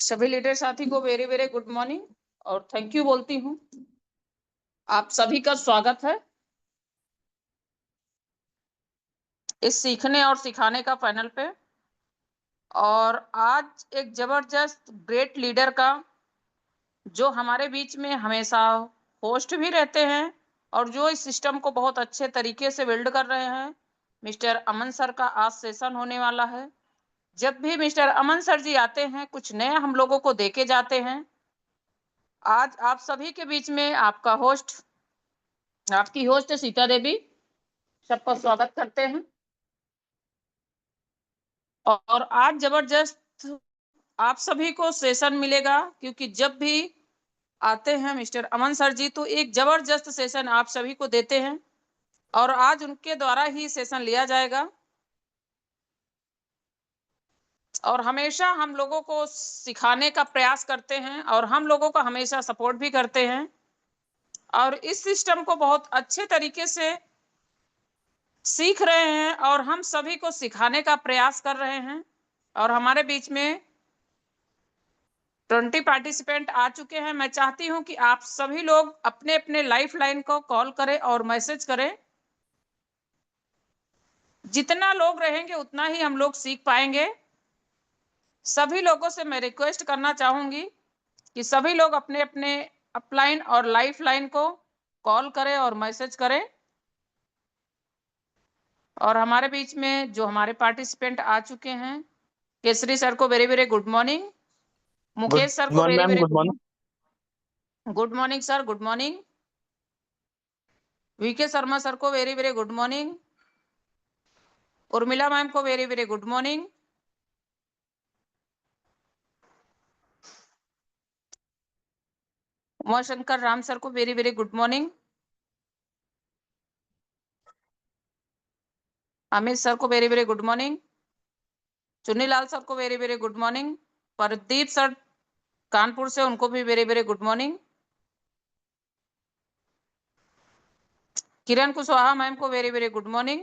सभी लीडर साथी को वेरी वेरी गुड मॉर्निंग और थैंक यू बोलती हूँ। आप सभी का स्वागत है इस सीखने और सिखाने का पैनल पे। और आज एक जबरदस्त ग्रेट लीडर का जो हमारे बीच में हमेशा होस्ट भी रहते हैं और जो इस सिस्टम को बहुत अच्छे तरीके से बिल्ड कर रहे हैं, मिस्टर अमन सर का आज सेशन होने वाला है। जब भी मिस्टर अमन सर जी आते हैं कुछ नया हम लोगों को देके जाते हैं। आज आप सभी के बीच में आपका होस्ट, आपकी होस्ट सीता देवी सबका स्वागत करते हैं। और आज जबरदस्त आप सभी को सेशन मिलेगा क्योंकि जब भी आते हैं मिस्टर अमन सर जी तो एक जबरदस्त सेशन आप सभी को देते हैं और आज उनके द्वारा ही सेशन लिया जाएगा। और हमेशा हम लोगों को सिखाने का प्रयास करते हैं और हम लोगों का हमेशा सपोर्ट भी करते हैं और इस सिस्टम को बहुत अच्छे तरीके से सीख रहे हैं और हम सभी को सिखाने का प्रयास कर रहे हैं। और हमारे बीच में 20 पार्टिसिपेंट आ चुके हैं। मैं चाहती हूं कि आप सभी लोग अपने अपने लाइफ लाइन को कॉल करें और मैसेज करें। जितना लोग रहेंगे उतना ही हम लोग सीख पाएंगे। सभी लोगों से मैं रिक्वेस्ट करना चाहूंगी कि सभी लोग अपने अपने अपलाइन और लाइफ लाइन को कॉल करें और मैसेज करें। और हमारे बीच में जो हमारे पार्टिसिपेंट आ चुके हैं, केसरी सर को very very good morning, Mukesh sir को very ma'am very good morning. Good morning sir, good morning. VK Sharma sir को very very good morning, Urmila ma'am को very very good morning. Umashankar Ram sir को very very good morning. Amit sir को very very good morning. Chunnilal sir को very very good morning. Pradeep sir Kanpur से, उनको भी very very good morning. किरण Kushwaha ma'am को very very good morning.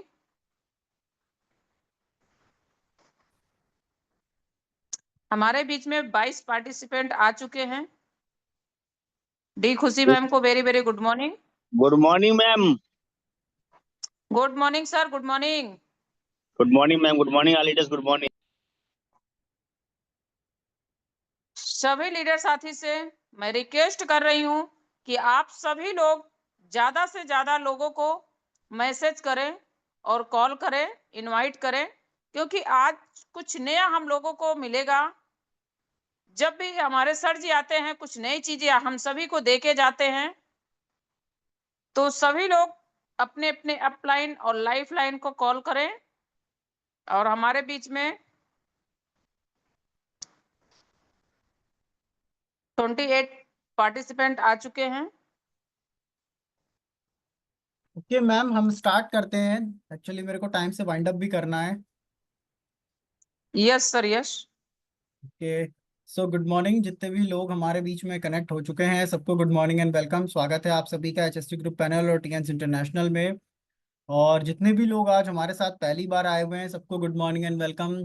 हमारे बीच में 22 पार्टिसिपेंट आ चुके हैं। डी खुशी मैम को very very good morning. Good morning ma'am. Good morning sir, good morning. Good morning ma'am. Good morning all leaders. Good morning. सभी लीडर साथी से मैं रिक्वेस्ट कर रही हूं कि आप सभी लोग ज्यादा से ज्यादा लोगों को मैसेज करें और कॉल करें, इनवाइट करें, क्योंकि आज कुछ नया हम लोगों को मिलेगा। जब भी हमारे सर जी आते हैं कुछ नई चीजें हम सभी को देके जाते हैं। तो सभी लोग अपने अपने अपलाइन और लाइफ लाइन को कॉल करें। और हमारे बीच में 28 पार्टिसिपेंट आ चुके हैं। ओके मैम, हम स्टार्ट करते हैं। एक्चुअली मेरे को टाइम से वाइंड अप भी करना है। Yes sir, yes. Okay, so good morning. जितने भी लोग हमारे बीच में कनेक्ट हो चुके हैं सबको गुड मॉर्निंग एंड वेलकम। स्वागत है आप सभी का एचएसटी ग्रुप पैनल और टीएंस इंटरनेशनल में। और जितने भी लोग आज हमारे साथ पहली बार आए हुए हैं सबको गुड मॉर्निंग एंड वेलकम।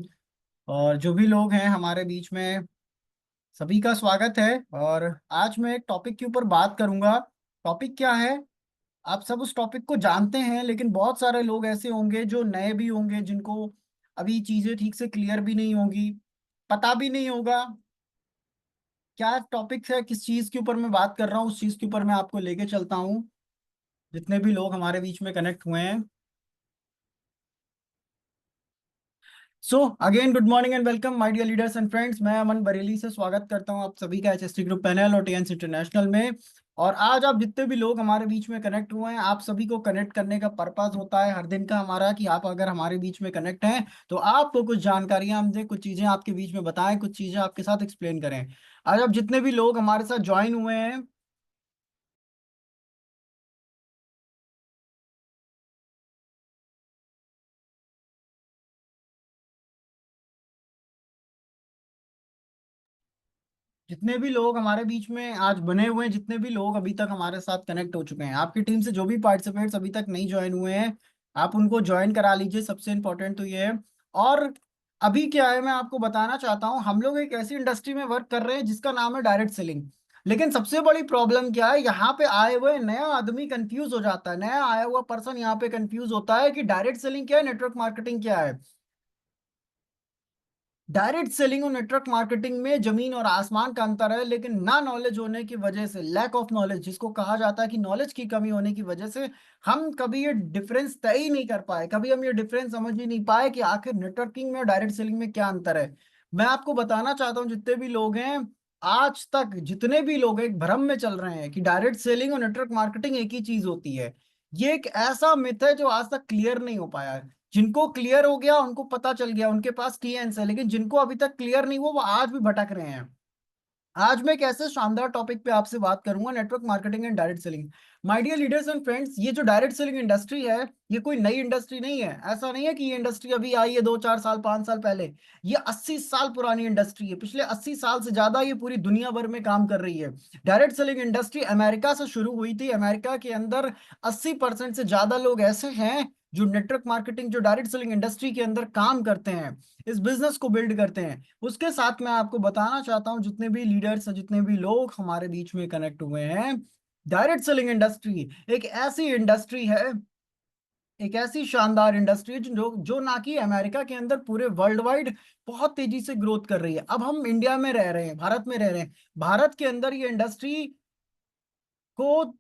और जो भी लोग हैं हमारे बीच में सभी का स्वागत है। और आज मैं एक टॉपिक के ऊपर बात करूंगा। टॉपिक क्या है, आप सब उस टॉपिक को जानते हैं, लेकिन बहुत सारे लोग ऐसे होंगे जो नए भी होंगे, जिनको अभी चीजें ठीक से क्लियर भी नहीं होगी, पता भी नहीं होगा क्या टॉपिक है, किस चीज के ऊपर मैं बात कर रहा हूँ। उस चीज के ऊपर मैं आपको लेके चलता हूँ। जितने भी लोग हमारे बीच में कनेक्ट हुए हैं, so again good morning and welcome my dear leaders and friends. मैं अमन बरेली से स्वागत करता हूं आप सभी का एचएसटी ग्रुप पैनल और टीएंस इंटरनेशनल में। और आज आप जितने भी लोग हमारे बीच में कनेक्ट हुए हैं, आप सभी को कनेक्ट करने का पर्पस होता है हर दिन का हमारा कि आप अगर हमारे बीच में कनेक्ट हैं तो आपको कुछ जानकारियां हम दें, कुछ चीजें आपके बीच में बताएं, कुछ चीजें आपके साथ एक्सप्लेन करें। आज आप जितने भी लोग हमारे साथ ज्वाइन हुए हैं, जितने भी लोग हमारे बीच में आज बने हुए हैं, जितने भी लोग अभी तक हमारे साथ कनेक्ट हो चुके हैं, आपकी टीम से जो भी पार्टिसिपेट्स अभी तक नहीं ज्वाइन हुए हैं आप उनको ज्वाइन करा लीजिए। सबसे इंपॉर्टेंट तो ये है। और अभी क्या है, मैं आपको बताना चाहता हूँ, हम लोग एक ऐसी इंडस्ट्री में वर्क कर रहे हैं जिसका नाम है डायरेक्ट सेलिंग। लेकिन सबसे बड़ी प्रॉब्लम क्या है, यहाँ पे आए हुए नया आदमी कंफ्यूज हो जाता है, नया आया हुआ पर्सन यहाँ पे कंफ्यूज होता है कि डायरेक्ट सेलिंग क्या है, नेटवर्क मार्केटिंग क्या है। डायरेक्ट सेलिंग और नेटवर्क मार्केटिंग में जमीन और आसमान का अंतर है, लेकिन ना नॉलेज होने की वजह से, लैक ऑफ नॉलेज जिसको कहा जाता है कि नॉलेज की कमी होने की वजह से, हम कभी ये डिफरेंस तय ही नहीं कर पाए, कभी हम ये डिफरेंस समझ ही नहीं पाए कि आखिर नेटवर्किंग में और डायरेक्ट सेलिंग में क्या अंतर है। मैं आपको बताना चाहता हूँ, जितने भी लोग हैं, आज तक जितने भी लोग एक भ्रम में चल रहे हैं कि डायरेक्ट सेलिंग और नेटवर्क मार्केटिंग एक ही चीज होती है। ये एक ऐसा मिथ है जो आज तक क्लियर नहीं हो पाया है। जिनको क्लियर हो गया उनको पता चल गया, उनके पास क्लियरेंस है, लेकिन जिनको अभी तक क्लियर नहीं हुआ वो आज भी भटक रहे हैं। आज मैं एक ऐसे शानदार टॉपिक पे आपसे बात करूंगा, network marketing and direct selling. My dear leaders and friends, ये जो डायरेक्ट सेलिंग इंडस्ट्री है, ये कोई नई इंडस्ट्री नहीं है। ऐसा नहीं है कि ये इंडस्ट्री अभी आई है 2-4 साल 5 साल पहले। ये 80 साल पुरानी इंडस्ट्री है, पिछले 80 साल से ज्यादा ये पूरी दुनिया भर में काम कर रही है। डायरेक्ट सेलिंग इंडस्ट्री अमेरिका से शुरू हुई थी। अमेरिका के अंदर 80% से ज्यादा लोग ऐसे हैं जो नेटवर्क मार्केटिंग, जो डायरेक्ट सेलिंग इंडस्ट्री के अंदर काम करते हैं, इस बिजनेस को बिल्ड करते हैं। उसके साथ मैं आपको बताना चाहता हूं, जितने भी लीडर्स, जितने भी लोग हमारे बीच में कनेक्ट हुए हैं, डायरेक्ट सेलिंग इंडस्ट्री एक ऐसी इंडस्ट्री है, एक ऐसी शानदार इंडस्ट्री है जो जो ना कि अमेरिका के अंदर, पूरे वर्ल्ड वाइड बहुत तेजी से ग्रोथ कर रही है। अब हम इंडिया में रह रहे हैं, भारत में रह रहे हैं, भारत के अंदर ये इंडस्ट्री को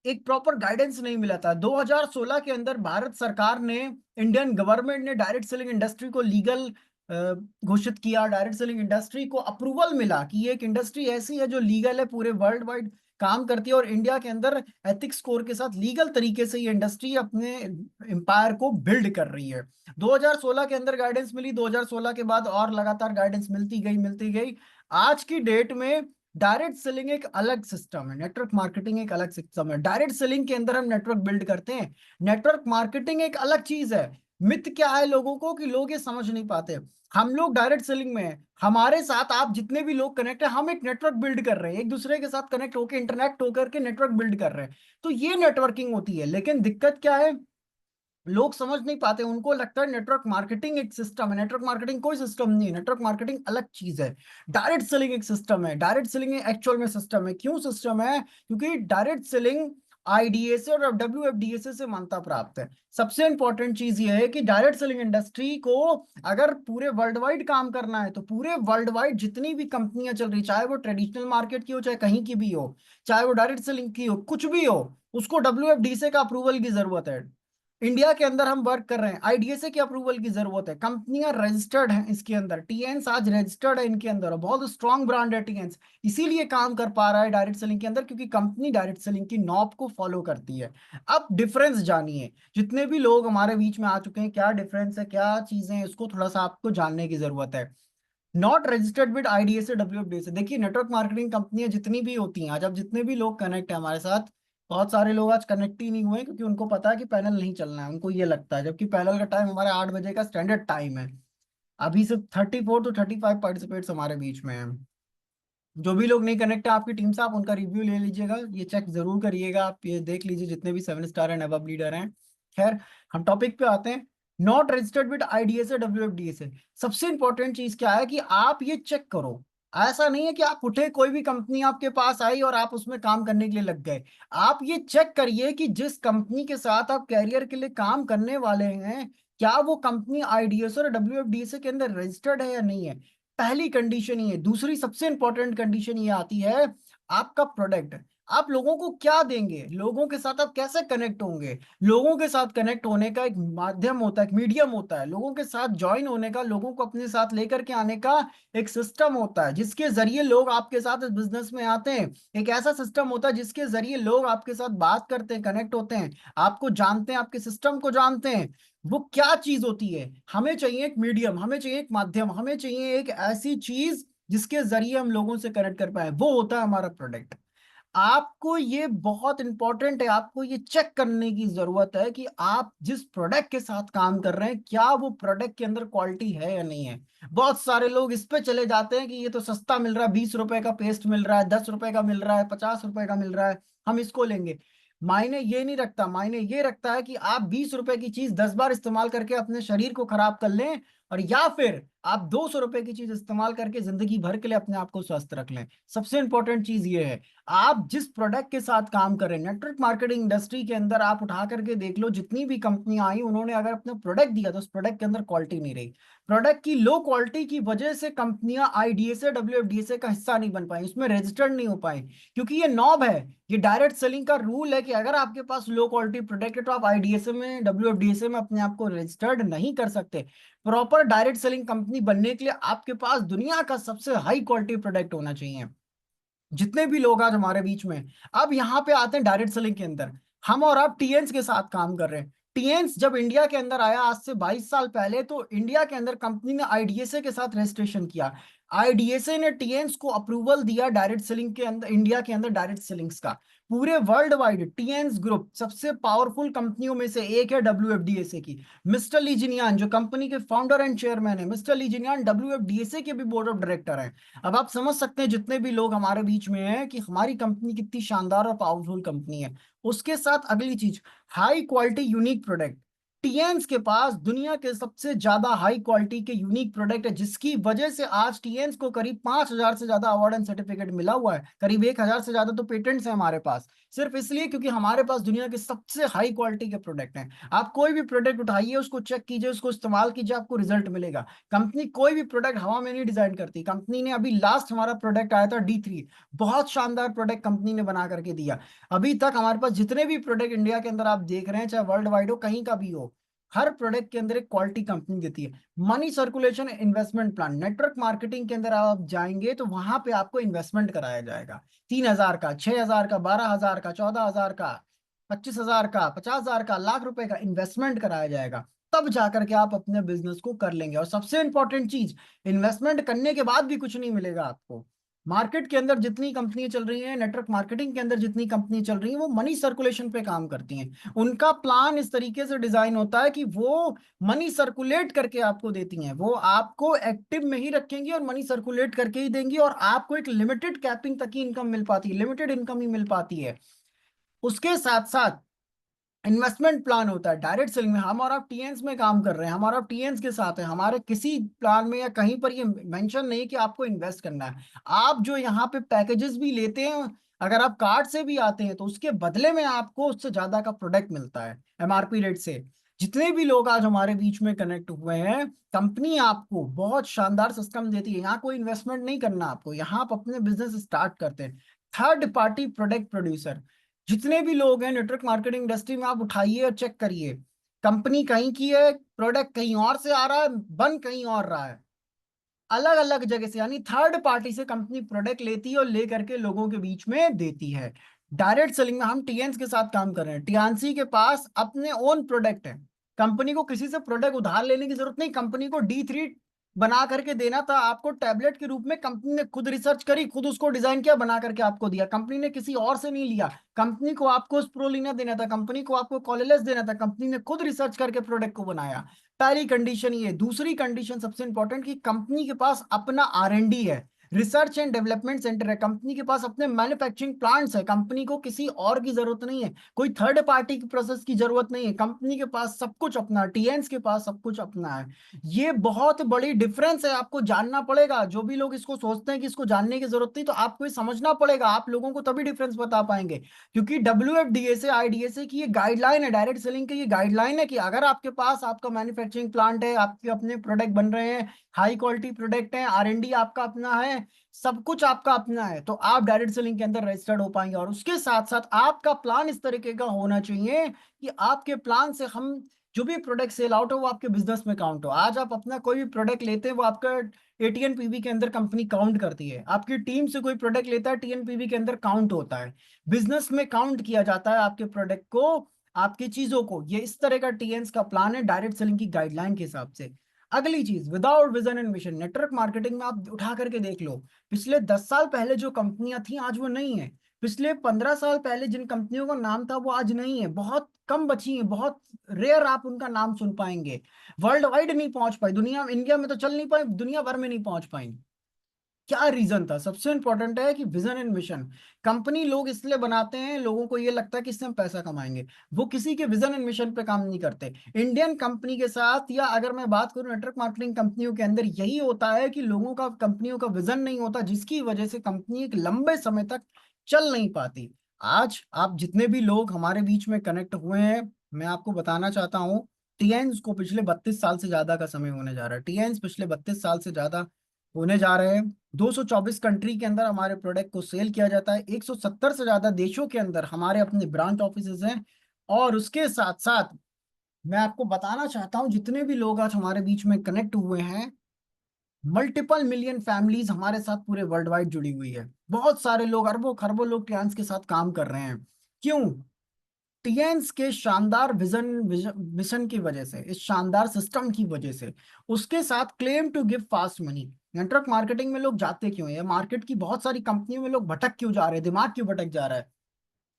एक प्रॉपर गाइडेंस नहीं मिला था। 2016 के अंदर भारत सरकार ने, इंडियन गवर्नमेंट ने डायरेक्ट सेलिंग इंडस्ट्री को लीगल घोषित किया। डायरेक्ट सेलिंग इंडस्ट्री को अप्रूवल मिला कि ये एक इंडस्ट्री ऐसी है जो लीगल है, पूरे वर्ल्ड वाइड काम करती है, और इंडिया के अंदर एथिक्स स्कोर के साथ लीगल तरीके से ये इंडस्ट्री अपने एम्पायर को बिल्ड कर रही है। 2016 के अंदर गाइडेंस मिली, 2016 के बाद और लगातार गाइडेंस मिलती गई। आज की डेट में डायरेक्ट सेलिंग एक अलग सिस्टम है, नेटवर्क मार्केटिंग एक अलग सिस्टम है। डायरेक्ट सेलिंग के अंदर हम नेटवर्क बिल्ड करते हैं, नेटवर्क मार्केटिंग एक अलग चीज है। मिथ क्या है लोगों को कि लोग ये समझ नहीं पाते। हम लोग डायरेक्ट सेलिंग में हैं, हमारे साथ आप जितने भी लोग कनेक्ट है, हम एक नेटवर्क बिल्ड कर रहे हैं, एक दूसरे के साथ कनेक्ट होकर, इंटरनेट होकर के नेटवर्क बिल्ड कर रहे हैं। तो ये नेटवर्किंग होती है। लेकिन दिक्कत क्या है, लोग समझ नहीं पाते, उनको लगता है नेटवर्क मार्केटिंग एक सिस्टम है। नेटवर्क मार्केटिंग कोई सिस्टम नहीं है, नेटवर्क मार्केटिंग अलग चीज है। डायरेक्ट सेलिंग एक सिस्टम है, डायरेक्ट सेलिंग एक्चुअल में सिस्टम है। क्यों सिस्टम है? क्योंकि डायरेक्ट सेलिंग आईडीएसए और डब्ल्यूएफडीएसए से मान्यता प्राप्त है। सबसे इंपॉर्टेंट चीज ये है कि डायरेक्ट सेलिंग इंडस्ट्री को अगर पूरे वर्ल्ड वाइड काम करना है, तो पूरे वर्ल्ड वाइड जितनी भी कंपनियां चल रही, चाहे वो ट्रेडिशनल मार्केट की हो, चाहे कहीं की भी हो, चाहे वो डायरेक्ट सेलिंग की हो, कुछ भी हो, उसको डब्ल्यूएफडीएसए का अप्रूवल की जरूरत है। इंडिया के अंदर हम वर्क कर रहे हैं, आईडीएसए की अप्रूवल की जरूरत है। कंपनियां रजिस्टर्ड हैं इसके अंदर, टीएन्स आज रजिस्टर्ड है इनके अंदर, और बहुत स्ट्रांग ब्रांड है टीएन्स, इसीलिए काम कर पा रहा है डायरेक्ट सेलिंग के अंदर, क्योंकि कंपनी डायरेक्ट सेलिंग की नॉब को फॉलो करती है। अब डिफरेंस जानिए, जितने भी लोग हमारे बीच में आ चुके हैं, क्या डिफरेंस है, क्या चीजें हैं, इसको थोड़ा सा आपको जानने की जरूरत है। नॉट रजिस्टर्ड विद आईडीएसए डब्ल्यूएफडीएसए, देखिए नेटवर्क मार्केटिंग कंपनियां जितनी भी होती हैं, आज अब जितने भी लोग कनेक्ट है हमारे साथ, बहुत सारे लोग आज कनेक्ट ही नहीं हुए क्योंकि उनको पता है कि पैनल नहीं चलना है, उनको ये लगता है, जबकि पैनल का टाइम हमारे 8 बजे का स्टैंडर्ड टाइम है। अभी सिर्फ 34 to 35 पार्टिसिपेट्स हमारे बीच में हैं। जो भी लोग नहीं कनेक्ट है आपकी टीम से, आप उनका रिव्यू ले लीजिएगा, ये चेक जरूर करिएगा, आप ये देख लीजिए जितने भी 7 स्टार एंड अबव लीडर हैं। खैर, हम टॉपिक पे आते हैं। नॉट रजिस्टर्ड विद आईडीएसए डब्ल्यूएफडीएसए, सबसे इंपॉर्टेंट चीज क्या है कि आप ये चेक करो। ऐसा नहीं है कि आप उठे, कोई भी कंपनी आपके पास आई और आप उसमें काम करने के लिए लग गए। आप ये चेक करिए कि जिस कंपनी के साथ आप कैरियर के लिए काम करने वाले हैं, क्या वो कंपनी आईडीएसए और डब्ल्यूएफडीएसए के अंदर रजिस्टर्ड है या नहीं है। पहली कंडीशन ये। दूसरी सबसे इंपॉर्टेंट कंडीशन ये आती है, आपका प्रोडक्ट। आप लोगों को क्या देंगे, लोगों के साथ आप कैसे कनेक्ट होंगे। लोगों के साथ कनेक्ट होने का एक माध्यम होता है, एक मीडियम होता है, लोगों के साथ ज्वाइन होने का, लोगों को अपने साथ लेकर के आने का एक सिस्टम होता है, जिसके जरिए लोग आपके साथ इस बिजनेस में आते हैं। एक ऐसा सिस्टम होता है जिसके जरिए लोग आपके साथ बात करते हैं, कनेक्ट होते हैं, आपको जानते हैं, आपके सिस्टम को जानते हैं। वो क्या चीज होती है? हमें चाहिए एक मीडियम, हमें चाहिए एक माध्यम, हमें चाहिए एक ऐसी चीज जिसके जरिए हम लोगों से कनेक्ट कर पाए, वो होता है हमारा प्रोडक्ट। आपको ये बहुत इंपॉर्टेंट है, आपको ये चेक करने की जरूरत है कि आप जिस प्रोडक्ट के साथ काम कर रहे हैं, क्या वो प्रोडक्ट के अंदर क्वालिटी है या नहीं है। बहुत सारे लोग इस पे चले जाते हैं कि ये तो सस्ता मिल रहा है, 20 रुपए का पेस्ट मिल रहा है, 10 रुपए का मिल रहा है, 50 रुपए का मिल रहा है, हम इसको लेंगे। मायने ये नहीं रखता, मायने ये रखता है कि आप 20 रुपए की चीज 10 बार इस्तेमाल करके अपने शरीर को खराब कर लें, और या फिर आप 200 रुपए की चीज इस्तेमाल करके जिंदगी भर के लिए अपने आप को स्वस्थ रख लें। सबसे इंपॉर्टेंट चीज ये है, आप जिस प्रोडक्ट के साथ काम कर रहे हैं, नेटवर्क मार्केटिंग इंडस्ट्री के अंदर आप उठा करके देख लो, जितनी भी कंपनियां आई उन्होंने अगर अपना प्रोडक्ट दिया तो उस प्रोडक्ट के अंदर क्वालिटी नहीं रही। प्रोडक्ट की लो क्वालिटी की वजह से कंपनियां आईडीएसए डब्ल्यूएफडीएसए का हिस्सा नहीं बन पाई, उसमें रजिस्टर्ड नहीं हो पाई, क्योंकि ये नॉब है। ये डायरेक्ट सेलिंग का रूल है कि अगर आपके पास लो क्वालिटी प्रोडक्ट है तो आप आईडीएसए में डब्ल्यूएफडीएसए में अपने आप को रजिस्टर्ड नहीं कर सकते। प्रॉपर डायरेक्ट सेलिंग कंपनी बनने के लिए आपके पास दुनिया का सबसे हाई क्वालिटी प्रोडक्ट होना चाहिए। जितने भी लोग आज हमारे बीच में, अब यहाँ पे आते हैं डायरेक्ट सेलिंग के अंदर। हम और आप टीएन्स के साथ काम कर रहे हैं। टीएन्स जब इंडिया के अंदर आया आज से 22 साल पहले, तो इंडिया के अंदर कंपनी ने आईडीएसए के साथ रजिस्ट्रेशन किया। आईडीएसए ने टीएन्स को अप्रूवल दिया डायरेक्ट सेलिंग के अंदर, इंडिया के अंदर डायरेक्ट सेलिंग्स का। पूरे वर्ल्ड वाइड टीएन्स ग्रुप सबसे पावरफुल कंपनियों में से एक है डब्ल्यूएफडीएसए की। मिस्टर लीजिनियान जो कंपनी के फाउंडर एंड चेयरमैन है, मिस्टर लीजिनियान डब्ल्यूएफडीएसए के भी बोर्ड ऑफ डायरेक्टर हैं। अब आप समझ सकते हैं जितने भी लोग हमारे बीच में हैं कि हमारी कंपनी कितनी शानदार और पावरफुल कंपनी है। उसके साथ अगली चीज, हाई क्वालिटी यूनिक प्रोडक्ट। टीएन्स के पास दुनिया के सबसे ज्यादा हाई क्वालिटी के यूनिक प्रोडक्ट है, जिसकी वजह से आज टीएन्स को करीब 5,000 से ज्यादा अवार्ड एंड सर्टिफिकेट मिला हुआ है। करीब 1,000 से ज्यादा तो पेटेंट्स हैं हमारे पास, सिर्फ इसलिए क्योंकि हमारे पास दुनिया के सबसे हाई क्वालिटी के प्रोडक्ट हैं। आप कोई भी प्रोडक्ट उठाइए, उसको चेक कीजिए, उसको इस्तेमाल कीजिए, आपको रिजल्ट मिलेगा। कंपनी कोई भी प्रोडक्ट हवा में नहीं डिजाइन करती। कंपनी ने अभी लास्ट हमारा प्रोडक्ट आया था D3, बहुत शानदार प्रोडक्ट कंपनी ने बना करके दिया। अभी तक हमारे पास जितने भी प्रोडक्ट इंडिया के अंदर आप देख रहे हैं, चाहे वर्ल्ड वाइड हो, कहीं का भी हो, हर प्रोडक्ट के अंदर एक क्वालिटी कंपनी देती है। Money circulation investment plan, network marketing के अंदर आप जाएंगे तो वहां पे आपको इन्वेस्टमेंट कराया जाएगा। 3,000 का, 6,000 का, 12,000 का, 14,000 का, 25,000 का, 50,000 का, लाख रुपए का इन्वेस्टमेंट कराया जाएगा। तब जाकर के आप अपने बिजनेस को कर लेंगे। और सबसे इंपॉर्टेंट चीज, इन्वेस्टमेंट करने के बाद भी कुछ नहीं मिलेगा आपको। मार्केट के अंदर जितनी कंपनियां चल रही हैं, नेटवर्क मार्केटिंग के अंदर जितनी कंपनी चल रही हैं, वो मनी सर्कुलेशन पे काम करती हैं। उनका प्लान इस तरीके से डिजाइन होता है कि वो मनी सर्कुलेट करके आपको देती हैं। वो आपको एक्टिव में ही रखेंगी और मनी सर्कुलेट करके ही देंगी, और आपको एक लिमिटेड कैपिंग तक ही इनकम मिल पाती है, लिमिटेड इनकम ही मिल पाती है। उसके साथ साथ इन्वेस्टमेंट प्लान होता है। डायरेक्ट सेलिंग में हम और आप टीएन्स में काम कर रहे हैं, हम और आप टीएन्स के साथ हैं, हमारे किसी प्लान में या कहीं पर ये मेंशन नहीं है कि आपको इन्वेस्ट करना है। आप जो यहाँ पे पैकेजेस भी लेते हैं, अगर आप कार्ड से भी आते हैं तो उसके बदले में आपको उससे ज्यादा का प्रोडक्ट मिलता है एमआरपी रेट से। जितने भी लोग आज हमारे बीच में कनेक्ट हुए हैं, कंपनी आपको बहुत शानदार सिस्टम देती है। यहाँ कोई इन्वेस्टमेंट नहीं करना आपको, यहाँ आप अपने बिजनेस स्टार्ट करते हैं। थर्ड पार्टी प्रोडक्ट प्रोड्यूसर, जितने भी लोग हैं नेटवर्क मार्केटिंग इंडस्ट्री में, आप उठाइए और चेक करिए, कंपनी कहीं की है, प्रोडक्ट कहीं और से आ रहा है, बन कहीं और रहा है, अलग अलग जगह से। यानी थर्ड पार्टी से कंपनी प्रोडक्ट लेती है और ले करके लोगों के बीच में देती है। डायरेक्ट सेलिंग में हम टीएन्स के साथ काम कर रहे हैं। टीएनसी के पास अपने ओन प्रोडक्ट है, कंपनी को किसी से प्रोडक्ट उधार लेने की जरूरत नहीं। कंपनी को D3 बना करके देना था आपको टैबलेट के रूप में, कंपनी ने खुद रिसर्च करी, खुद उसको डिजाइन किया, बना करके आपको दिया। कंपनी ने किसी और से नहीं लिया। कंपनी को आपको स्प्रोलिना देना था, कंपनी को आपको कॉलेलेस देना था, कंपनी ने खुद रिसर्च करके प्रोडक्ट को बनाया। पहली कंडीशन ये। दूसरी कंडीशन सबसे इंपॉर्टेंट, कि कंपनी के पास अपना R&D है, रिसर्च एंड डेवलपमेंट सेंटर है, कंपनी के पास अपने मैन्युफैक्चरिंग प्लांट्स है। कंपनी को किसी और की जरूरत नहीं है, कोई थर्ड पार्टी की प्रोसेस की जरूरत नहीं है। कंपनी के पास सब कुछ अपना, टीएन्स के पास सब कुछ अपना है। ये बहुत बड़ी डिफरेंस है, आपको जानना पड़ेगा। जो भी लोग इसको सोचते हैं कि इसको जानने की जरूरत नहीं, तो आपको ये समझना पड़ेगा। आप लोगों को तभी डिफरेंस बता पाएंगे, क्योंकि WFDA आईडीएसए की ये गाइडलाइन है, डायरेक्ट सेलिंग की ये गाइडलाइन है कि अगर आपके पास आपका मैन्युफैक्चरिंग प्लांट है, आपके अपने प्रोडक्ट बन रहे हैं, हाई क्वालिटी प्रोडक्ट है, R&D आपका अपना है, सब कुछ आपका अपना है, तो आप डायरेक्ट सेलिंग के अंदर रजिस्टर्ड हो पाएंगे। और उसके साथ साथ आपका प्लान इस तरीके का होना चाहिए कि आपके प्लान से हम जो भी प्रोडक्ट सेल आउट हो वो आपके बिजनेस में काउंट हो। आज आप अपना कोई भी प्रोडक्ट लेते हैं, वो आपका ATNPV के अंदर कंपनी काउंट करती है। आपकी टीम से कोई प्रोडक्ट लेता है, TNPV के अंदर काउंट होता है। बिजनेस में काउंट किया जाता है आपके प्रोडक्ट को, आपकी चीजों को। ये इस तरह का टीएन्स का प्लान है डायरेक्ट सेलिंग की गाइडलाइन के हिसाब से। अगली चीज, without vision and mission. Network marketing में आप उठा करके देख लो, पिछले 10 साल पहले जो कंपनियां थी आज वो नहीं है। पिछले 15 साल पहले जिन कंपनियों का नाम था वो आज नहीं है, बहुत कम बची हैं, बहुत रेयर आप उनका नाम सुन पाएंगे। वर्ल्ड वाइड नहीं पहुंच पाई, दुनिया इंडिया में तो चल नहीं पाई, दुनिया भर में नहीं पहुंच पाई। क्या रीजन था? सबसे इंपॉर्टेंट है कि विजन एंड मिशन। कंपनी लोग इसलिए बनाते हैं, लोगों को ये लगता है कि इससे हम पैसा कमाएंगे, वो किसी के विजन एंड मिशन पे काम नहीं करते। इंडियन कंपनी के साथ, या अगर मैं बात करूं नेटवर्क मार्केटिंग कंपनियों के अंदर, यही होता है कि लोगों का, कंपनियों का विजन नहीं होता, जिसकी वजह से कंपनी एक लंबे समय तक चल नहीं पाती। आज आप जितने भी लोग हमारे बीच में कनेक्ट हुए हैं, मैं आपको बताना चाहता हूँ, टीएन्स को पिछले 32 साल से ज्यादा का समय होने जा रहा है। टीएन्स पिछले 32 साल से ज्यादा होने जा रहे हैं। 224 कंट्री के अंदर हमारे प्रोडक्ट को सेल किया जाता है। 170 से ज्यादा देशों के अंदर हमारे अपने ब्रांच ऑफिसेज हैं। और उसके साथ साथ मैं आपको बताना चाहता हूं, जितने भी लोग आज हमारे बीच में कनेक्ट हुए हैं, मल्टीपल मिलियन फैमिलीज हमारे साथ पूरे वर्ल्ड वाइड जुड़ी हुई है। बहुत सारे लोग, अरबों खरबों लोग टियान्स के साथ काम कर रहे हैं। क्यों? टियंस के शानदार मिशन की वजह से, इस शानदार सिस्टम की वजह से, उसके साथ claim to give fast money. Network marketing में लोग जाते क्यों हैं? मार्केट की बहुत सारी कंपनियों में लोग भटक क्यों जा रहे हैं? दिमाग क्यों भटक जा रहा है?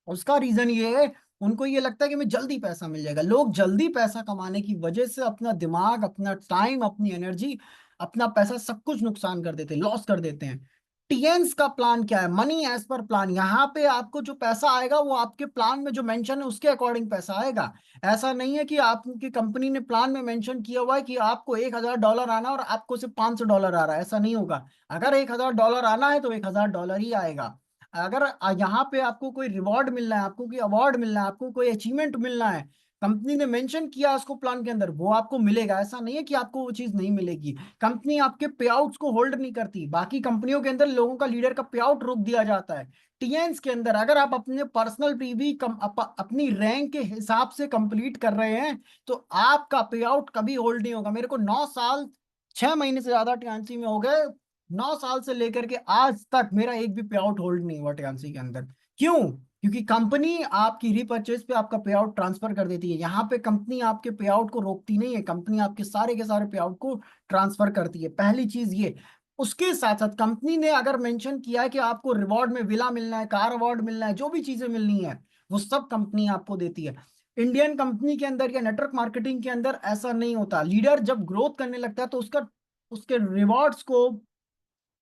उसका रीजन ये है, उनको ये लगता है कि हमें जल्दी पैसा मिल जाएगा। लोग जल्दी पैसा कमाने की वजह से अपना दिमाग, अपना टाइम, अपनी एनर्जी, अपना पैसा, सब कुछ नुकसान कर देते हैं, लॉस कर देते हैं। टीएन्स का प्लान क्या है? Money as per plan. यहाँ पे आपको जो पैसा आएगा वो आपके प्लान में जो मेंशन है उसके अकॉर्डिंग पैसा आएगा। ऐसा नहीं है कि आपकी कंपनी ने प्लान में मेंशन किया हुआ है कि आपको $1,000 आना और आपको सिर्फ $500 आ रहा है। ऐसा नहीं होगा। अगर $1,000 आना है तो $1,000 ही आएगा। अगर यहाँ पे आपको कोई रिवॉर्ड मिलना है, आपको कोई अवार्ड मिलना है, आपको कोई अचीवमेंट मिलना है, कंपनी ने मेंशन किया उसको प्लान के अंदर, वो आपको मिलेगा। ऐसा नहीं है कि आपको वो चीज नहीं मिलेगी। कंपनी आपके पे आउट्स को होल्ड नहीं करती। बाकी कंपनियों के अंदर लोगों का, लीडर का पे आउट रोक दिया जाता है। टीएन्स के अंदर अगर आप अपने पर्सनल पीवी अपनी रैंक के हिसाब से कंप्लीट कर रहे हैं तो आपका पे आउट कभी होल्ड नहीं होगा। मेरे को 9 साल 6 महीने से ज्यादा टीएनसी में हो गए। 9 साल से लेकर के आज तक मेरा एक भी पे आउट होल्ड नहीं हुआ टीएनसी के अंदर। क्यों? क्योंकि कंपनी आपकी रीपर्चेज पे आपका पे आउट ट्रांसफर कर देती है। यहाँ पे कंपनी आपके पे आउट को रोकती नहीं है, कंपनी आपके सारे के सारे पे आउट को ट्रांसफर करती है। पहली चीज ये। उसके साथ साथ कंपनी ने अगर मेंशन किया है कि आपको रिवॉर्ड में विला मिलना है, कार अवार्ड मिलना है, जो भी चीजें मिलनी है वो सब कंपनी आपको देती है। इंडियन कंपनी के अंदर या नेटवर्क मार्केटिंग के अंदर ऐसा नहीं होता। लीडर जब ग्रोथ करने लगता है तो उसका, उसके रिवॉर्ड्स को,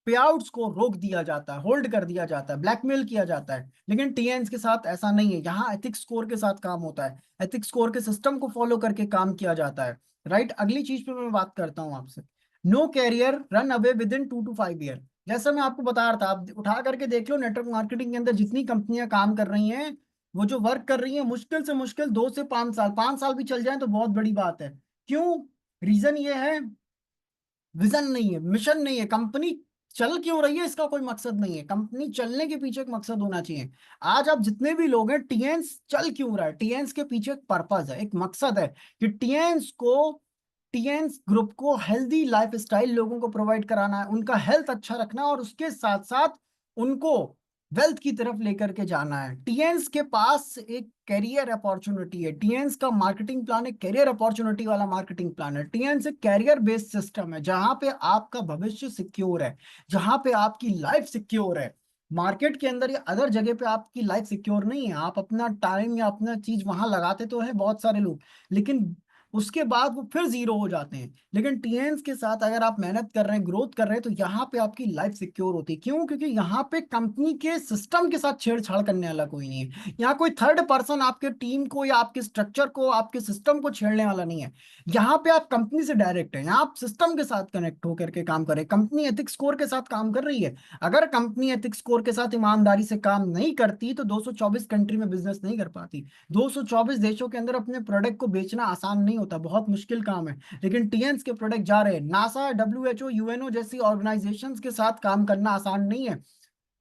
पे आउट्स को रोक दिया जाता है, होल्ड कर दिया जाता है, ब्लैकमेल किया जाता है। लेकिन टीएन्स के साथ ऐसा नहीं है। यहाँ एथिक्स स्कोर के साथ काम होता है, एथिक्स स्कोर के सिस्टम को फॉलो करके काम किया जाता है। राइट? अगली चीज पे मैं बात करता हूँ आपसे। No career run away within 2 to 5 year। जैसा मैं आपको बता रहा था, आप उठा करके देख लो, नेटवर्क मार्केटिंग के अंदर जितनी कंपनियां काम कर रही हैं, वो जो वर्क कर रही हैं, मुश्किल से मुश्किल 2 से 5 साल, 5 साल भी चल जाए तो बहुत बड़ी बात है। क्यों? रीजन ये है, विजन नहीं है, मिशन नहीं है। कंपनी चल क्यों रही है इसका कोई मकसद नहीं है। कंपनी चलने के पीछे एक मकसद होना चाहिए। आज आप जितने भी लोग हैं, टीएन्स चल क्यों रहा है? टीएन्स के पीछे एक पर्पज है, एक मकसद है कि टीएन्स ग्रुप को हेल्दी लाइफ स्टाइल लोगों को प्रोवाइड कराना है, उनका हेल्थ अच्छा रखना है, और उसके साथ साथ उनको वेल्थ की तरफ लेकर के जाना है। टीएन्स के पास एक कैरियर अपॉर्चुनिटी है। टीएन्स का मार्केटिंग प्लान एक कैरियर अपॉर्चुनिटी वाला मार्केटिंग प्लान है। टीएन्स एक कैरियर बेस्ड सिस्टम है जहां पे आपका भविष्य सिक्योर है, जहां पे आपकी लाइफ सिक्योर है। मार्केट के अंदर या अदर जगह पे आपकी लाइफ सिक्योर नहीं है। आप अपना टाइम या अपना चीज वहां लगाते तो है बहुत सारे लोग, लेकिन उसके बाद वो फिर जीरो हो जाते हैं। लेकिन टीएन्स के साथ अगर आप मेहनत कर रहे हैं, ग्रोथ कर रहे हैं, तो यहाँ पे आपकी लाइफ सिक्योर होती है। क्यों? क्योंकि यहाँ पे कंपनी के सिस्टम के साथ छेड़छाड़ करने वाला कोई नहीं है। यहाँ कोई थर्ड पर्सन आपके टीम को या आपके स्ट्रक्चर को, आपके सिस्टम को छेड़ने वाला नहीं है। यहाँ पे आप कंपनी से डायरेक्ट है, यहाँ आप सिस्टम के साथ कनेक्ट होकर के काम करें। कंपनी एथिक्स स्कोर के साथ काम कर रही है। अगर कंपनी एथिक्स स्कोर के साथ ईमानदारी से काम नहीं करती तो 224 कंट्री में बिजनेस नहीं कर पाती। 224 देशों के अंदर अपने प्रोडक्ट को बेचना आसान नहीं होता, बहुत मुश्किल काम है। लेकिन टीएन्स के प्रोडक्ट जा रहे हैं। नासा, डब्ल्यूएचओ, यूएनओ जैसी ऑर्गेनाइजेशंस के साथ काम करना आसान नहीं है,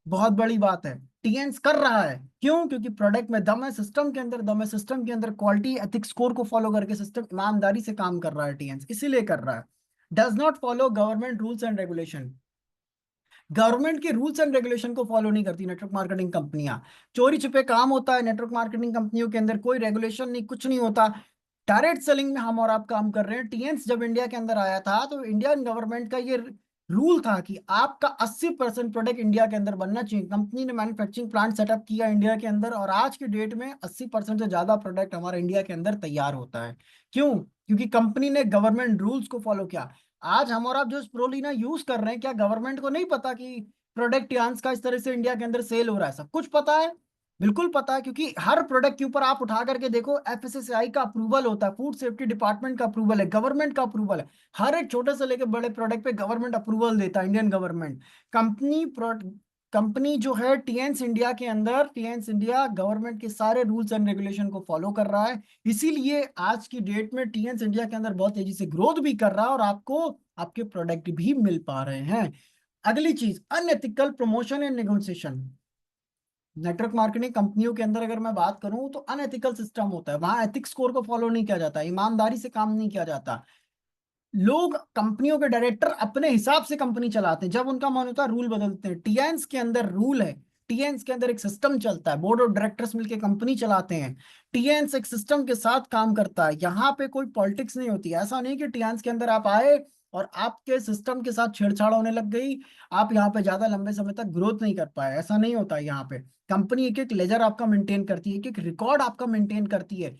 बहुत बड़ी बात है। टीएन्स कर रहा है। क्यों? क्योंकि प्रोडक्ट में दम है, सिस्टम के अंदर दम है, सिस्टम के अंदर क्वालिटी एथिक्स स्कोर को फॉलो करके सिस्टम ईमानदारी से काम कर रहा है। टीएन्स इसीलिए कर रहा है। Does not follow government rules and regulation. Government के रूल्स एंड रेगुलेशन को फॉलो नहीं करती नेटवर्क मार्केटिंग कंपनियां। चोरी छिपे काम होता है नेटवर्क मार्केटिंग कंपनियों के अंदर, कोई रेगुलेशन नहीं, कुछ नहीं होता। डायरेक्ट सेलिंग में हम और आप काम कर रहे हैं। टीएन्स जब इंडिया के अंदर आया था तो इंडियन गवर्नमेंट का ये रूल था कि आपका 80% प्रोडक्ट इंडिया के अंदर बनना चाहिए। कंपनी ने मैन्युफैक्चरिंग प्लांट सेटअप किया इंडिया के अंदर, और आज के डेट में 80% से ज्यादा प्रोडक्ट हमारे इंडिया के अंदर तैयार होता है। क्यों? क्योंकि कंपनी ने गवर्नमेंट रूल्स को फॉलो किया। आज हम और आप जो स्प्रोलिना यूज कर रहे हैं, क्या गवर्नमेंट को नहीं पता कि प्रोडक्ट टियान्स का इस तरह से इंडिया के अंदर सेल हो रहा है? सब कुछ पता है, बिल्कुल पता है, क्योंकि हर प्रोडक्ट के ऊपर आप उठा करके देखो, एफएसएसआई का अप्रूवल होता है, फूड सेफ्टी डिपार्टमेंट का अप्रूवल है, गवर्नमेंट का अप्रूवल है। हर एक छोटे से लेकर बड़े प्रोडक्ट पे गवर्नमेंट अप्रूवल देता है, इंडियन गवर्नमेंट। कंपनी कंपनी जो है टीएंस इंडिया के अंदर, टीएंस इंडिया गवर्नमेंट के सारे रूल्स एंड रेगुलेशन को फॉलो कर रहा है। इसीलिए आज की डेट में टीएंस इंडिया के अंदर बहुत तेजी से ग्रोथ भी कर रहा है और आपको आपके प्रोडक्ट भी मिल पा रहे हैं। अगली चीज, unethical promotion and negotiation. Network marketing कंपनियों के अंदर अगर मैं बात करूं तो अनएथिकल सिस्टम होता है, वहां एथिक्स स्कोर को फॉलो नहीं किया जाता, ईमानदारी से काम नहीं किया जाता। लोग, कंपनियों के डायरेक्टर अपने हिसाब से कंपनी चलाते हैं, जब उनका मन होता है रूल बदलते हैं। टीएंस के अंदर रूल है, टीएंस के अंदर एक सिस्टम चलता है, बोर्ड ऑफ डायरेक्टर्स मिलकर कंपनी चलाते हैं। टीएंस एक सिस्टम के साथ काम करता है, यहाँ पे कोई पॉलिटिक्स नहीं होती। ऐसा नहीं कि टीएंस के अंदर आप आए और आपके सिस्टम के साथ छेड़छाड़ होने लग गई, आप यहाँ पे ज्यादा लंबे समय तक ग्रोथ नहीं कर पाए, ऐसा नहीं होता है। यहाँ पे कंपनी एक एक लेजर आपका मेंटेन करती है, एक एक रिकॉर्ड आपका मेंटेन करती है।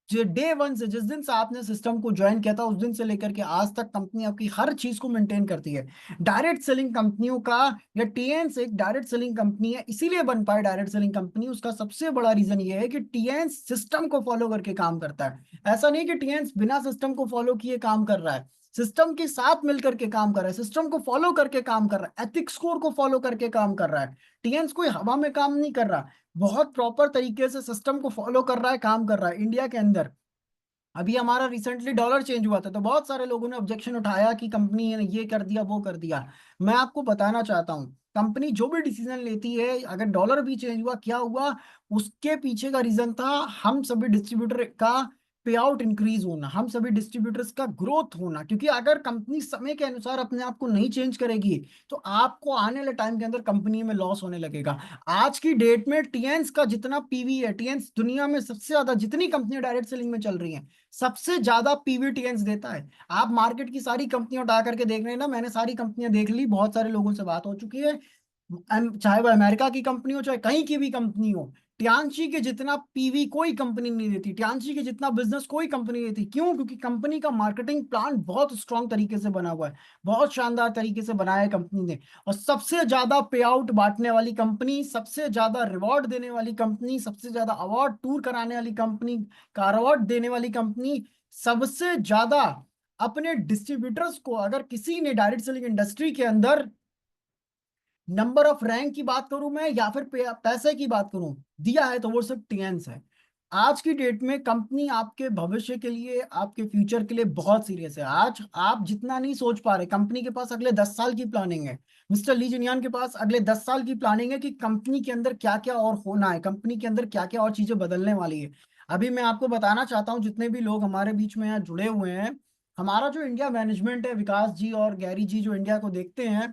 जो डे वन से, जिस दिन से आपने सिस्टम को ज्वाइन किया था, उस दिन से लेकर के आज तक कंपनी आपकी हर चीज को मेंटेन करती है। डायरेक्ट सेलिंग कंपनियों का, या टीएंस एक डायरेक्ट सेलिंग कंपनी है, इसीलिए बन पाए डायरेक्ट सेलिंग कंपनी। उसका सबसे बड़ा रीजन ये है कि टीएंस सिस्टम को फॉलो करके काम करता है। ऐसा नहीं कि टीएंस बिना सिस्टम को फॉलो किए काम कर रहा है, सिस्टम के साथ मिलकर के काम कर रहा है, सिस्टम को फॉलो करके काम कर रहा है, एथिक्स स्कोर को फॉलो करके काम कर रहा है। टीएंस कोई हवा में काम नहीं कर रहा, बहुत प्रॉपर तरीके से सिस्टम को फॉलो कर रहा है, काम कर रहा है इंडिया के अंदर। अभी हमारा रिसेंटली डॉलर चेंज हुआ था, तो बहुत सारे लोगों ने ऑब्जेक्शन उठाया कि कंपनी ने ये कर दिया, वो कर दिया। मैं आपको बताना चाहता हूँ, कंपनी जो भी डिसीजन लेती है, अगर डॉलर भी चेंज हुआ, क्या हुआ, उसके पीछे का रीजन था हम सभी डिस्ट्रीब्यूटर का पे आउट इंक्रीज होना, हम सभी डिस्ट्रीब्यूटर्स का ग्रोथ होना। क्योंकि अगर कंपनी समय के अनुसार अपने आप को नहीं चेंज करेगी, तो आपको आने वाले टाइम के अंदर कंपनी में लॉस होने लगेगा। आज की डेट में टीएंस का जितना पीवी है, टीएंस दुनिया में सबसे ज्यादा, जितनी कंपनियां डायरेक्ट सेलिंग में चल रही हैं, सबसे ज्यादा पीवीटीएंस देता है। आप मार्केट की सारी कंपनियां उठा करके देख रहे हैं ना, मैंने सारी कंपनियां देख ली, बहुत सारे लोगों से बात हो चुकी है। चाहे वो अमेरिका की कंपनी हो, चाहे कहीं की भी कंपनी हो, टियांशी के जितना पीवी कोई कंपनी नहीं देती, टियांशी के जितना बिजनेस कोई कंपनी नहीं देती। क्यों? क्योंकि कंपनी का मार्केटिंग प्लान बहुत स्ट्रांग तरीके से बना हुआ है, बहुत शानदार तरीके से बनाया है कंपनी ने। और सबसे ज्यादा पे आउट बांटने वाली कंपनी, सबसे ज्यादा रिवॉर्ड देने वाली कंपनी, सबसे ज्यादा अवार्ड टूर कराने वाली कंपनी, कार अवार्ड देने वाली कंपनी, सबसे ज्यादा अपने डिस्ट्रीब्यूटर्स को, अगर किसी ने डायरेक्ट सेलिंग इंडस्ट्री के अंदर नंबर ऑफ रैंक की बात करूं मैं, या फिर पैसे की बात करूं, दिया है, तो वो सिर्फ टीएंस है। आज की डेट में कंपनी आपके भविष्य के लिए, आपके फ्यूचर के लिए बहुत सीरियस है। आज आप जितना नहीं सोच पा रहे, कंपनी के पास अगले 10 साल की प्लानिंग है। मिस्टर ली जुनियान के पास अगले 10 साल की प्लानिंग है कि कंपनी के अंदर क्या क्या और होना है, कंपनी के अंदर क्या क्या और चीजें बदलने वाली है। अभी मैं आपको बताना चाहता हूँ, जितने भी लोग हमारे बीच में यहाँ जुड़े हुए हैं, हमारा जो इंडिया मैनेजमेंट है, विकास जी और गैरी जी जो इंडिया को देखते हैं,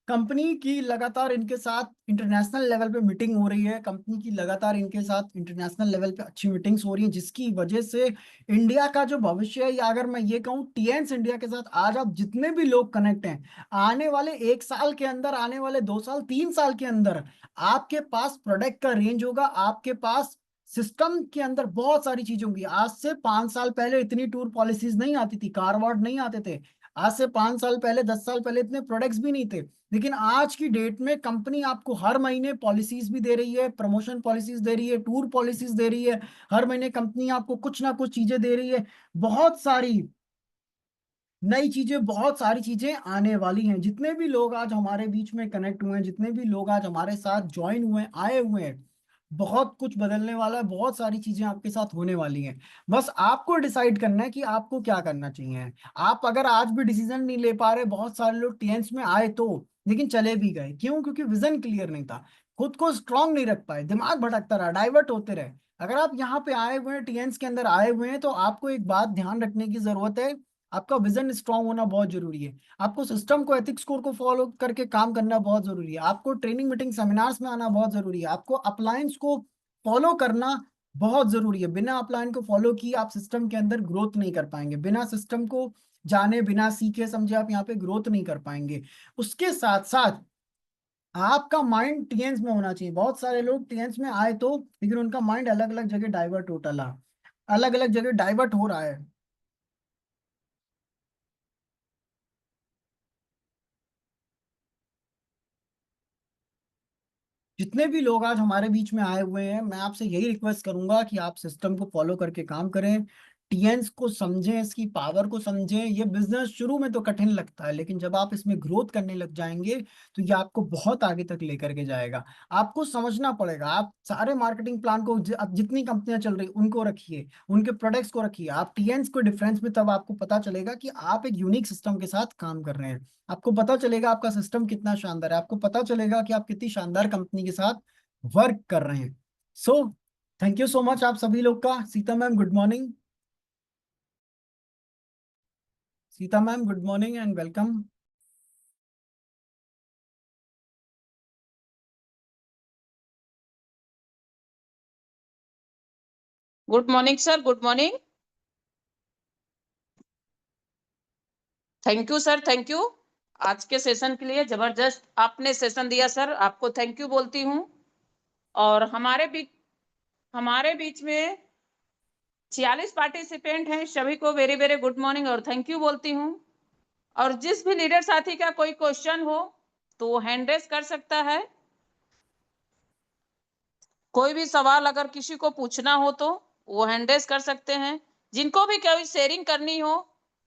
कंपनी की लगातार इनके साथ इंटरनेशनल लेवल पे मीटिंग हो रही है, कंपनी की लगातार इनके साथ इंटरनेशनल लेवल पे अच्छी मीटिंग्स हो रही हैं, जिसकी वजह से इंडिया का जो भविष्य है, या अगर मैं ये कहूँ टीएंस इंडिया के साथ आज आप जितने भी लोग कनेक्ट हैं, आने वाले 1 साल के अंदर, आने वाले 2 साल, 3 साल के अंदर आपके पास प्रोडक्ट का रेंज होगा, आपके पास सिस्टम के अंदर बहुत सारी चीजें होंगी। आज से 5 साल पहले इतनी टूर पॉलिसीज नहीं आती थी, कार वार्ड नहीं आते थे। आज से 5 साल पहले, 10 साल पहले इतने प्रोडक्ट्स भी नहीं थे। लेकिन आज की डेट में कंपनी आपको हर महीने पॉलिसीज भी दे रही है, प्रमोशन पॉलिसीज दे रही है, टूर पॉलिसीज दे रही है। हर महीने कंपनी आपको कुछ ना कुछ चीजें दे रही है। बहुत सारी नई चीजें, बहुत सारी चीजें आने वाली हैं। जितने भी लोग आज हमारे बीच में कनेक्ट हुए हैं, जितने भी लोग आज हमारे साथ ज्वाइन हुए हैं, आए हुए हैं, बहुत कुछ बदलने वाला है, बहुत सारी चीजें आपके साथ होने वाली हैं। बस आपको डिसाइड करना है कि आपको क्या करना चाहिए। आप अगर आज भी डिसीजन नहीं ले पा रहे, बहुत सारे लोग टीएंस में आए तो, लेकिन चले भी गए, क्यों? क्योंकि विजन क्लियर नहीं था, खुद को स्ट्रांग नहीं रख पाए, दिमाग भटकता रहा, डाइवर्ट होते रहे। अगर आप यहाँ पे आए हुए हैं, टीएंस के अंदर आए हुए हैं, तो आपको एक बात ध्यान रखने की जरूरत है, आपका विजन स्ट्रांग होना बहुत जरूरी है। आपको सिस्टम को, एथिक्स कोड को फॉलो करके काम करना बहुत जरूरी है। आपको ट्रेनिंग मीटिंग सेमिनार्स में आना बहुत जरूरी है। आपको अपलायंस को फॉलो करना बहुत जरूरी है। बिना अपलाइन को फॉलो किए आप सिस्टम के अंदर ग्रोथ नहीं कर पाएंगे। बिना सिस्टम को जाने, बिना सीखे समझे आप यहाँ पे ग्रोथ नहीं कर पाएंगे। उसके साथ साथ आपका माइंड टीएंस में होना चाहिए। बहुत सारे लोग टीएंस में आए तो, लेकिन उनका माइंड अलग अलग जगह डाइवर्ट होता रहा, अलग अलग जगह डाइवर्ट हो रहा है। जितने भी लोग आज हमारे बीच में आए हुए हैं, मैं आपसे यही रिक्वेस्ट करूंगा कि आप सिस्टम को फॉलो करके काम करें, टीएन्स को समझें, इसकी पावर को समझें। ये बिजनेस शुरू में तो कठिन लगता है, लेकिन जब आप इसमें ग्रोथ करने लग जाएंगे तो ये आपको बहुत आगे तक लेकर के जाएगा। आपको समझना पड़ेगा। आप सारे मार्केटिंग प्लान को अब जितनी कंपनियां चल रही उनको रखिए, उनके प्रोडक्ट्स को रखिए। आप टीएन्स को डिफरेंस में तब आपको पता चलेगा कि आप एक यूनिक सिस्टम के साथ काम कर रहे हैं। आपको पता चलेगा आपका सिस्टम कितना शानदार है, आपको पता चलेगा कि आप कितनी शानदार कंपनी के साथ वर्क कर रहे हैं। So thank you so much आप सभी लोग का। Sita ma'am good morning. Sita ma'am good morning and welcome. Good morning sir, good morning. Thank you sir, thank you. आज के सेशन के लिए जबरदस्त आपने सेशन दिया सर, आपको थैंक यू बोलती हूँ। और हमारे बीच में 46 पार्टिसिपेंट हैं, सभी को वेरी वेरी गुड मॉर्निंग और थैंक यू बोलती हूँ। और जिस भी लीडर साथी का कोई क्वेश्चन हो तो वो हैंड रेस कर सकता है। कोई भी सवाल अगर किसी को पूछना हो तो वो हैंड रेस कर सकते हैं। जिनको भी कोई शेयरिंग करनी हो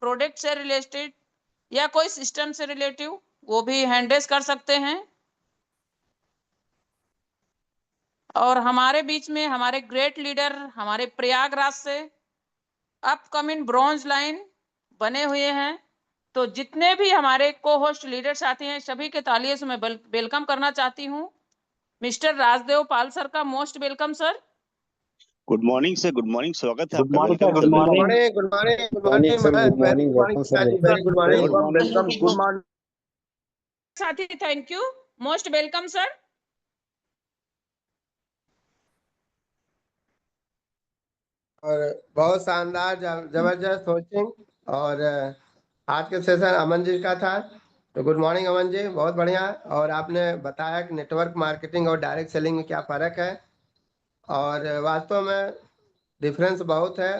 प्रोडक्ट से रिलेटेड या कोई सिस्टम से रिलेटिव, वो भी हैंड रेस कर सकते हैं। और हमारे बीच में हमारे ग्रेट लीडर हमारे प्रयागराज से अपकमिंग ब्रॉन्ज लाइन बने हुए हैं। तो जितने भी हमारे को होस्ट लीडर साथी हैं सभी के तालियों से मैं वेलकम करना चाहती हूँ। मिस्टर राजदेव पाल सर का most welcome sir. Good morning sir, good morning, स्वागत है गुड आपका। Morning sir, welcome good sir, morning, good morning, good good morning sir, good very morning, good morning welcome sir, पिताजी, very good morning, welcome, good morning साथी, thank you, most welcome sir. और बहुत शानदार जबरदस्त coaching. और आज के session Aman ji का था, तो गुड मॉर्निंग अमन जी, बहुत बढ़िया। और आपने बताया कि नेटवर्क मार्केटिंग और डायरेक्ट सेलिंग में क्या फ़र्क है, और वास्तव में डिफरेंस बहुत है।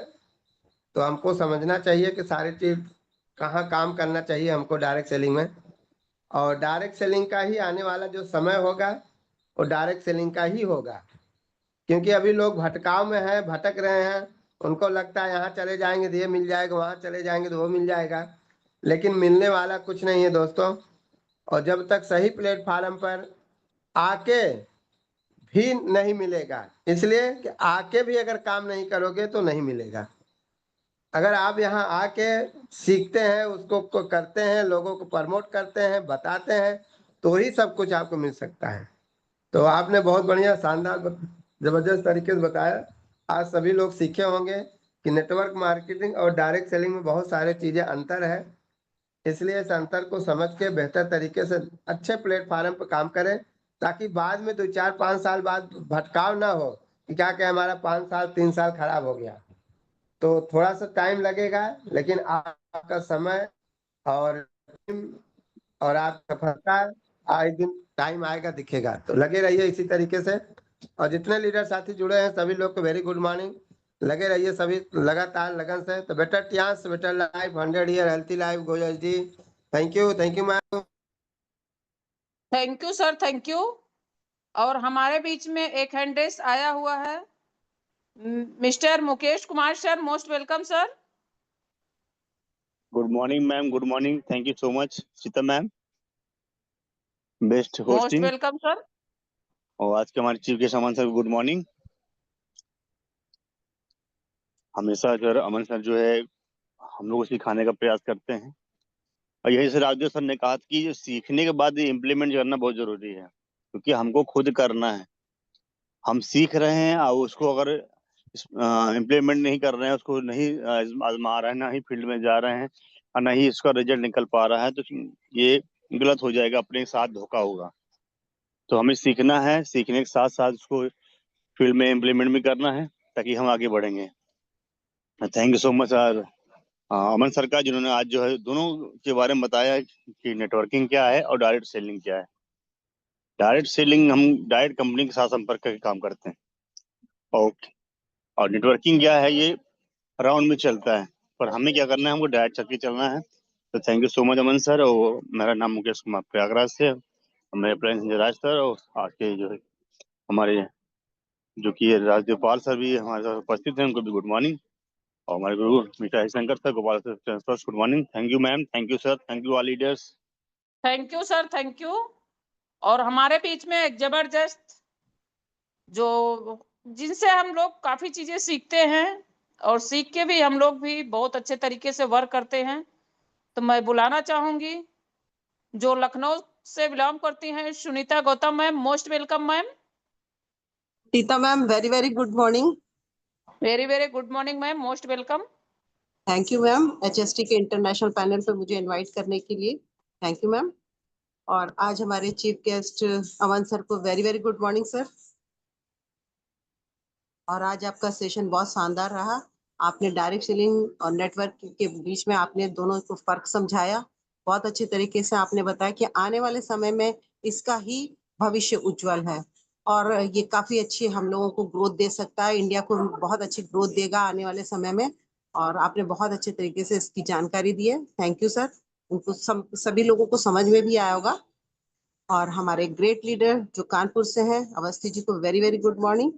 तो हमको समझना चाहिए कि सारी चीज़ कहाँ काम करना चाहिए हमको डायरेक्ट सेलिंग में। और डायरेक्ट सेलिंग का ही आने वाला जो समय होगा वो डायरेक्ट सेलिंग का ही होगा, क्योंकि अभी लोग भटकाव में हैं, भटक रहे हैं। उनको लगता है यहाँ चले जाएंगे तो ये मिल जाएगा, वहाँ चले जाएंगे तो वो मिल जाएगा, लेकिन मिलने वाला कुछ नहीं है दोस्तों। और जब तक सही प्लेटफार्म पर आके भी नहीं मिलेगा, इसलिए कि आके भी अगर काम नहीं करोगे तो नहीं मिलेगा। अगर आप यहाँ आके सीखते हैं, उसको करते हैं, लोगों को प्रमोट करते हैं, बताते हैं, तो ही सब कुछ आपको मिल सकता है। तो आपने बहुत बढ़िया शानदार जबरदस्त तरीके से बताया। आज सभी लोग सीखे होंगे कि नेटवर्क मार्केटिंग और डायरेक्ट सेलिंग में बहुत सारे चीजें अंतर है, इसलिए इस अंतर को समझ के बेहतर तरीके से अच्छे प्लेटफार्म पर काम करें, ताकि बाद में 2 4 5 साल बाद भटकाव ना हो कि क्या क्या हमारा 5 साल 3 साल खराब हो गया। तो थोड़ा सा टाइम लगेगा, लेकिन आपका समय और और आपका सफलता आए दिन टाइम आएगा दिखेगा। तो लगे रहिए इसी तरीके से। और जितने लीडर साथी जुड़े हैं सभी लोग को वेरी गुड मॉर्निंग। लगे रहिए सभी लगातार लगन से। तो बेटर टियांस, better life, 100 year healthy life Goyal ji. Thank you ma'am. Thank you sir, thank you. और हमारे बीच में एक हैंड रेस आया हुआ है, mister Mukesh Kumar sir, most welcome sir. Good morning ma'am, good morning, thank you so much Sita ma'am, best most hosting. Welcome sir. और आज के हमारे चीफ गेस्ट अमन सर, गुड मॉर्निंग। हमेशा सर अमन सर जो है हम लोग को सिखाने का प्रयास करते हैं। और यही सर राजदेव सर ने कहा था कि सीखने के बाद इम्प्लीमेंट करना बहुत जरूरी है, क्योंकि हमको खुद करना है। हम सीख रहे हैं और उसको अगर इम्प्लीमेंट नहीं कर रहे हैं, उसको नहीं आजमा रहे हैं, ना ही फील्ड में जा रहे हैं और ना ही इसका रिजल्ट निकल पा रहा है, तो ये गलत हो जाएगा, अपने साथ धोखा होगा। तो हमें सीखना है, सीखने के साथ साथ उसको फील्ड में इम्प्लीमेंट भी करना है, ताकि हम आगे बढ़ेंगे। Thank you so much sir Aman sir का, जिन्होंने आज जो है दोनों के बारे में बताया कि नेटवर्किंग क्या है और डायरेक्ट सेलिंग क्या है। डायरेक्ट सेलिंग हम डायरेक्ट कंपनी के साथ संपर्क करके काम करते हैं, ओके। और नेटवर्किंग क्या है, ये राउंड में चलता है, पर हमें क्या करना है, हमको डायरेक्ट चल के चलना है। तो thank you so much Aman sir. और मेरा नाम मुकेश कुमार प्रयागराज से, और मेरे प्रिंस राज सर और आज के जो है हमारे जो कि राजदेव पाल सर भी हमारे साथ उपस्थित हैं, उनको भी गुड मॉर्निंग। और हमारे गुरु mister Harishankar sir, Gopal sir, first good morning. Thank you ma'am, thank you sir, thank you all leaders. Thank you sir, thank you. और हमारे बीच में एक जबरदस्त जो जिनसे हम लोग काफी चीजें सीखते हैं और सीख के भी हम लोग भी बहुत अच्छे तरीके से वर्क करते हैं, तो मैं बुलाना चाहूंगी जो लखनऊ से बिलोंग करती हैं, Sunita Gautam ma'am. Most welcome ma'am. Tita ma'am, very very good morning. Very very good morning ma'am, most welcome. Thank you ma'am, HST के इंटरनेशनल पैनल पे मुझे इनवाइट करने के लिए थैंक यू मैम। और आज हमारे चीफ गेस्ट अमन सर को very very good morning sir. और आज आपका सेशन बहुत शानदार रहा। आपने डायरेक्ट सेलिंग और नेटवर्क के बीच में आपने दोनों को फर्क समझाया। बहुत अच्छे तरीके से आपने बताया कि आने वाले समय में इसका ही भविष्य उज्जवल है और ये काफी अच्छी हम लोगों को ग्रोथ दे सकता है, इंडिया को बहुत अच्छी ग्रोथ देगा आने वाले समय में। और आपने बहुत अच्छे तरीके से इसकी जानकारी दी है, थैंक यू सर। उनको सभी लोगों को समझ में भी आया होगा। और हमारे ग्रेट लीडर जो कानपुर से हैं, अवस्थी जी को वेरी वेरी गुड मॉर्निंग।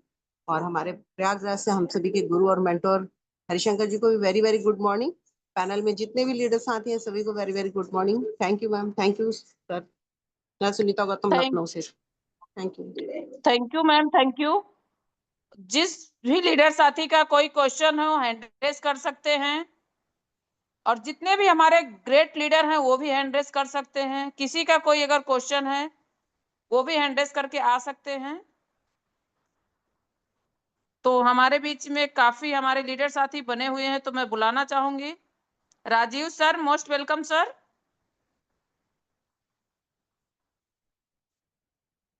और हमारे प्रयागराज से हम सभी के गुरु और मेंटोर हरिशंकर जी को भी very very good morning. Panel में जितने भी लीडर साथी हैं सभी को very very good morning. Thank you ma'am, thank you sir. मैं सुनीता गौतम, लखनऊ से। Thank you. Thank you ma'am, thank you. जिस भी लीडर साथी का कोई क्वेश्चन हो हैंड रेस कर सकते हैं, और जितने भी हमारे ग्रेट लीडर हैं वो भी हैंड रेस कर सकते हैं। किसी का कोई अगर क्वेश्चन है वो भी हैंड रेस करके आ सकते हैं। तो हमारे बीच में काफी हमारे लीडर साथी बने हुए हैं, तो मैं बुलाना चाहूंगी Rajeev sir. Most welcome sir.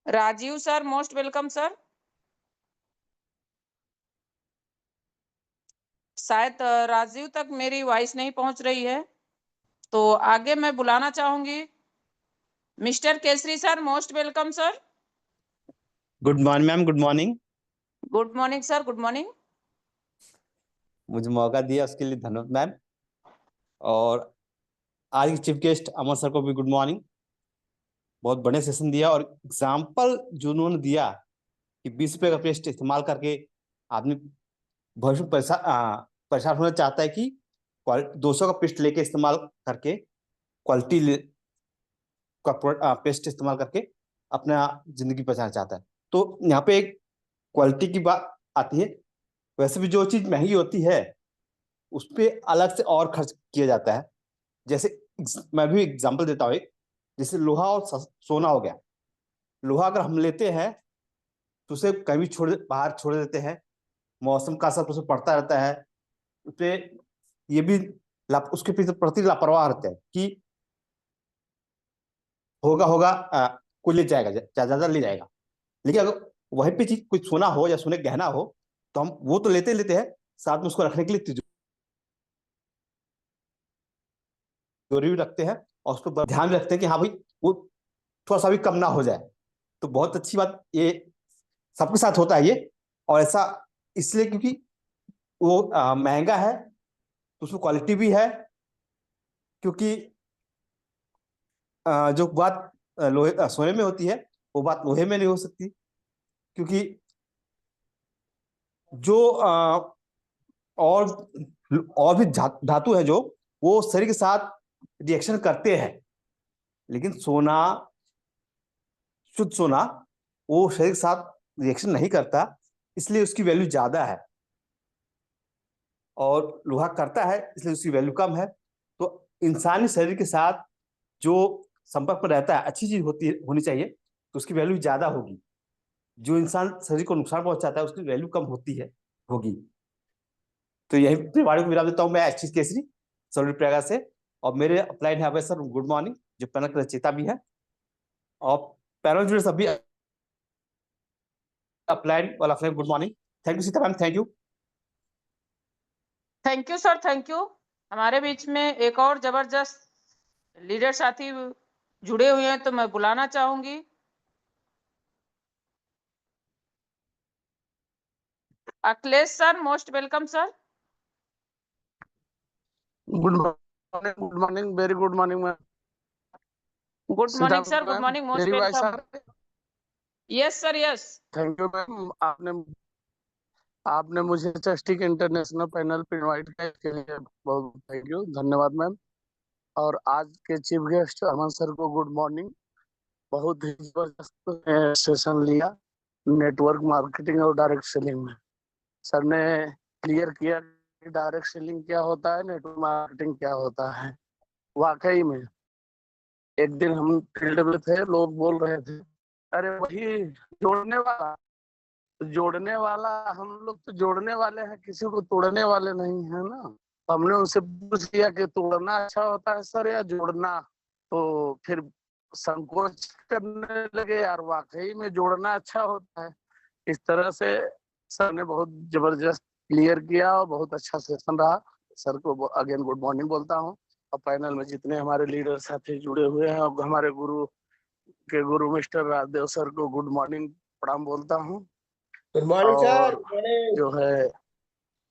Rajeev sir, most welcome sir. शायद राजीव तक मेरी वॉइस नहीं पहुंच रही है, तो आगे मैं बुलाना चाहूंगी mister Kesari sir. Most welcome sir. Good morning ma'am, good morning. Good morning sir, good morning. मुझे मौका दिया उसके लिए धन्यवाद मैम। और आज के चीफ गेस्ट अमन सर को भी गुड मॉर्निंग। बहुत बढ़िया सेशन दिया और एग्जाम्पल जो उन्होंने दिया कि 20 रुपए का पेस्ट इस्तेमाल करके आदमी भविष्य में परेशान होना चाहता है कि 200 का पेस्ट लेके इस्तेमाल करके क्वालिटी का पेस्ट इस्तेमाल करके अपना जिंदगी बचाना चाहता है। तो यहाँ पे एक क्वालिटी की बात आती है। वैसे भी जो चीज महंगी होती है उस पर अलग से और खर्च किया जाता है। जैसे मैं भी एग्जांपल देता हूँ, जैसे लोहा और सोना हो गया। लोहा अगर हम लेते हैं तो उसे कभी बाहर छोड़ देते हैं, मौसम का असर उसे पड़ता रहता है, उसपे ये भी उसके पीछे प्रति लापरवाह रहते हैं कि होगा होगा कोई ले जाएगा, ज्यादा ले जाएगा। लेकिन अगर वहीं पे चीज कुछ सोना हो या सोने गहना हो तो हम वो तो लेते लेते हैं, साथ में उसको रखने के लिए तिजोरी भी रखते हैं और उस पर ध्यान रखते हैं कि हाँ भाई वो थोड़ा सा भी कम ना हो जाए। तो बहुत अच्छी बात, ये सबके साथ होता है ये। और ऐसा इसलिए क्योंकि वो महंगा है तो उसमें क्वालिटी भी है। क्योंकि जो बात लोहे सोने में होती है वो बात लोहे में नहीं हो सकती। क्योंकि जो और भी धातु है जो वो शरीर के साथ रिएक्शन करते हैं, लेकिन सोना, शुद्ध सोना, वो शरीर के साथ रिएक्शन नहीं करता, इसलिए उसकी वैल्यू ज्यादा है। और लोहा करता है इसलिए उसकी वैल्यू कम है। तो इंसानी शरीर के साथ जो संपर्क पर रहता है, अच्छी चीज होनी चाहिए तो उसकी वैल्यू ज्यादा होगी। जो इंसान शरीर को नुकसान पहुंचाता है उसकी वैल्यू कम होगी। तो यही अपने वाणी को विराम देता हूँ मैं, एचएस केसरी, सौरभ प्रयाग से। और मेरे अप्लाइड है सर गुड मॉर्निंग, जो पैनल के रचयिता भी है और पैनल जो सभी अप्लाइड वाला good morning. Thank you Sita ma'am, thank you. Thank you sir, thank you. हमारे बीच में एक और जबरदस्त लीडर साथी जुड़े हुए हैं, तो मैं बुलाना चाहूंगी Akhilesh sir. Most welcome sir. Good morning, very good morning ma'am. Good morning sir, good ma'am, morning, most मेरी वॉइस आ वेलकम। रही है? Yes sir yes. Thank you ma'am, आपने मुझे चेस्टिक इंटरनेशनल पैनल पे इनवाइट किया, इसके लिए बहुत थैंक यू, धन्यवाद मैम। और आज के चीफ गेस्ट अमन सर को गुड मॉर्निंग। बहुत ही जबरदस्त सेशन लिया नेटवर्क मार्केटिंग और डायरेक्ट सेलिंग में। सर ने क्लियर किया कि डायरेक्ट सेलिंग क्या होता है, नेटवर्क मार्केटिंग क्या होता है। वाकई में एक दिन हम फील्ड में थे, लोग बोल रहे थे अरे वही जोड़ने वाला, जोड़ने वाला, हम लोग तो जोड़ने वाले हैं, किसी को तोड़ने वाले नहीं है ना। तो हमने उनसे पूछ लिया कि तोड़ना अच्छा होता है सर या जोड़ना, तो फिर संकोच करने लगे, यार वाकई में जोड़ना अच्छा होता है। इस तरह से सर ने बहुत जबरदस्त क्लियर किया और बहुत अच्छा सेशन रहा। सर को अगेन गुड मॉर्निंग बोलता हूँ, और पैनल में जितने हमारे लीडर साथी जुड़े हुए हैं और हमारे गुरु मिस्टर राजदेव सर को गुड मॉर्निंग प्रणाम बोलता हूँ। Good morning sir. जो है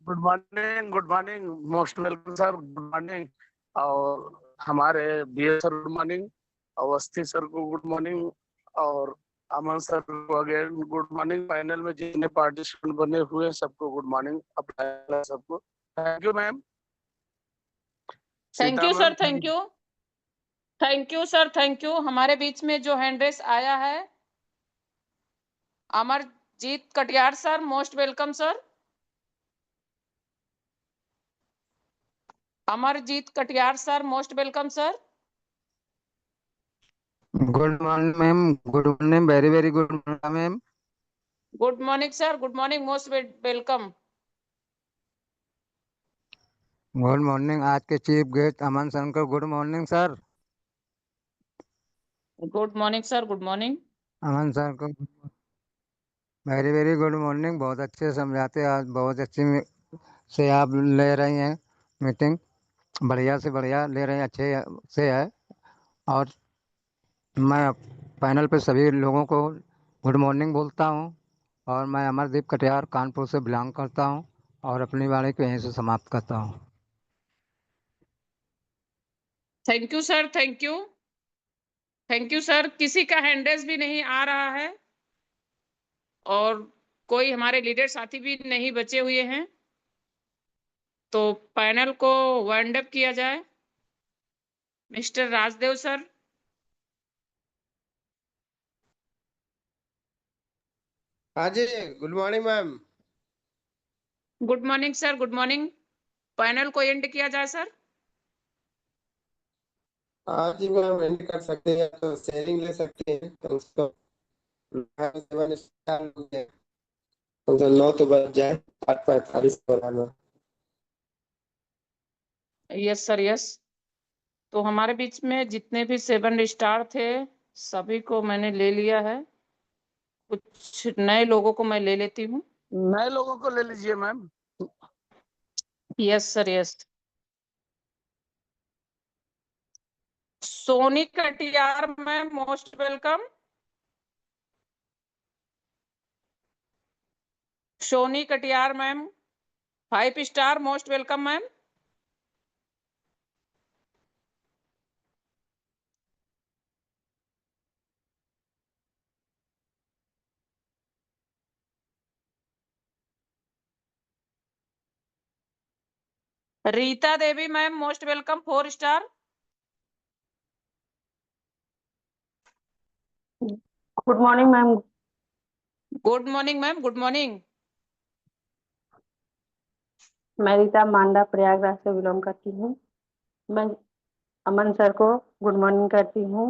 good morning most welcome sir, good morning. और हमारे BA sir good morning, Awasthi sir को गुड मॉर्निंग, और अमन सर को अगेन गुड मॉर्निंग। पैनल में जितने पार्टिसिपेंट बने हुए सबको गुड मॉर्निंग, अपना सबको thank you ma'am. Thank you sir, thank you, thank you sir, thank you. हमारे बीच में जो हैंड रेस आया है Amarjeet Katiyar sir, most welcome sir. Amarjeet Katiyar sir, most welcome sir. Good morning ma'am, good morning, very very good morning ma'am. Good morning sir, good morning, most welcome. Good morning आज के chief guest अमन sir को good morning sir. Good morning sir, good morning. अमन sir को very very good morning. बहुत अच्छे समझाते हैं, आज बहुत अच्छी से आप ले रही हैं मीटिंग, बढ़िया से बढ़िया ले रहे हैं, अच्छे से है। और मैं पैनल पे सभी लोगों को गुड मॉर्निंग बोलता हूँ। और मैं अमरदीप कटियार कानपुर से बिलोंग करता हूँ और अपनी वाणी को यहीं से समाप्त करता हूँ। Thank you sir, thank you, thank you sir. किसी का हैंड रेस भी नहीं आ रहा है और कोई हमारे लीडर साथी भी नहीं बचे हुए हैं, तो पैनल को वाइंड अप किया जाए। Mister Rajdev sir. हाँ जी, good morning ma'am. Good morning sir, good morning. Panel को एंड किया जाए सर। हाँ जी मैम, एंड कर सकते हैं, तो शेयरिंग ले सकते हैं, तो उसको 9 तो बज जाए, 8:45 बनाना। Yes sir yes. तो हमारे बीच में जितने भी 7 स्टार थे सभी को मैंने ले लिया है। कुछ नए लोगों को मैं ले लेती हूँ। नए लोगों को ले लीजिए ma'am. Yes sir yes. Soni Katiyar ma'am, most welcome. Soni Katiyar ma'am, 5 star, most welcome ma'am. Rita Devi ma'am, most welcome, 4 star. Good morning ma'am. Good morning ma'am, good morning. मैं रीता मांडा प्रयागराज से बिलोंग करती हूँ। मैं अमन सर को गुड मॉर्निंग करती हूँ।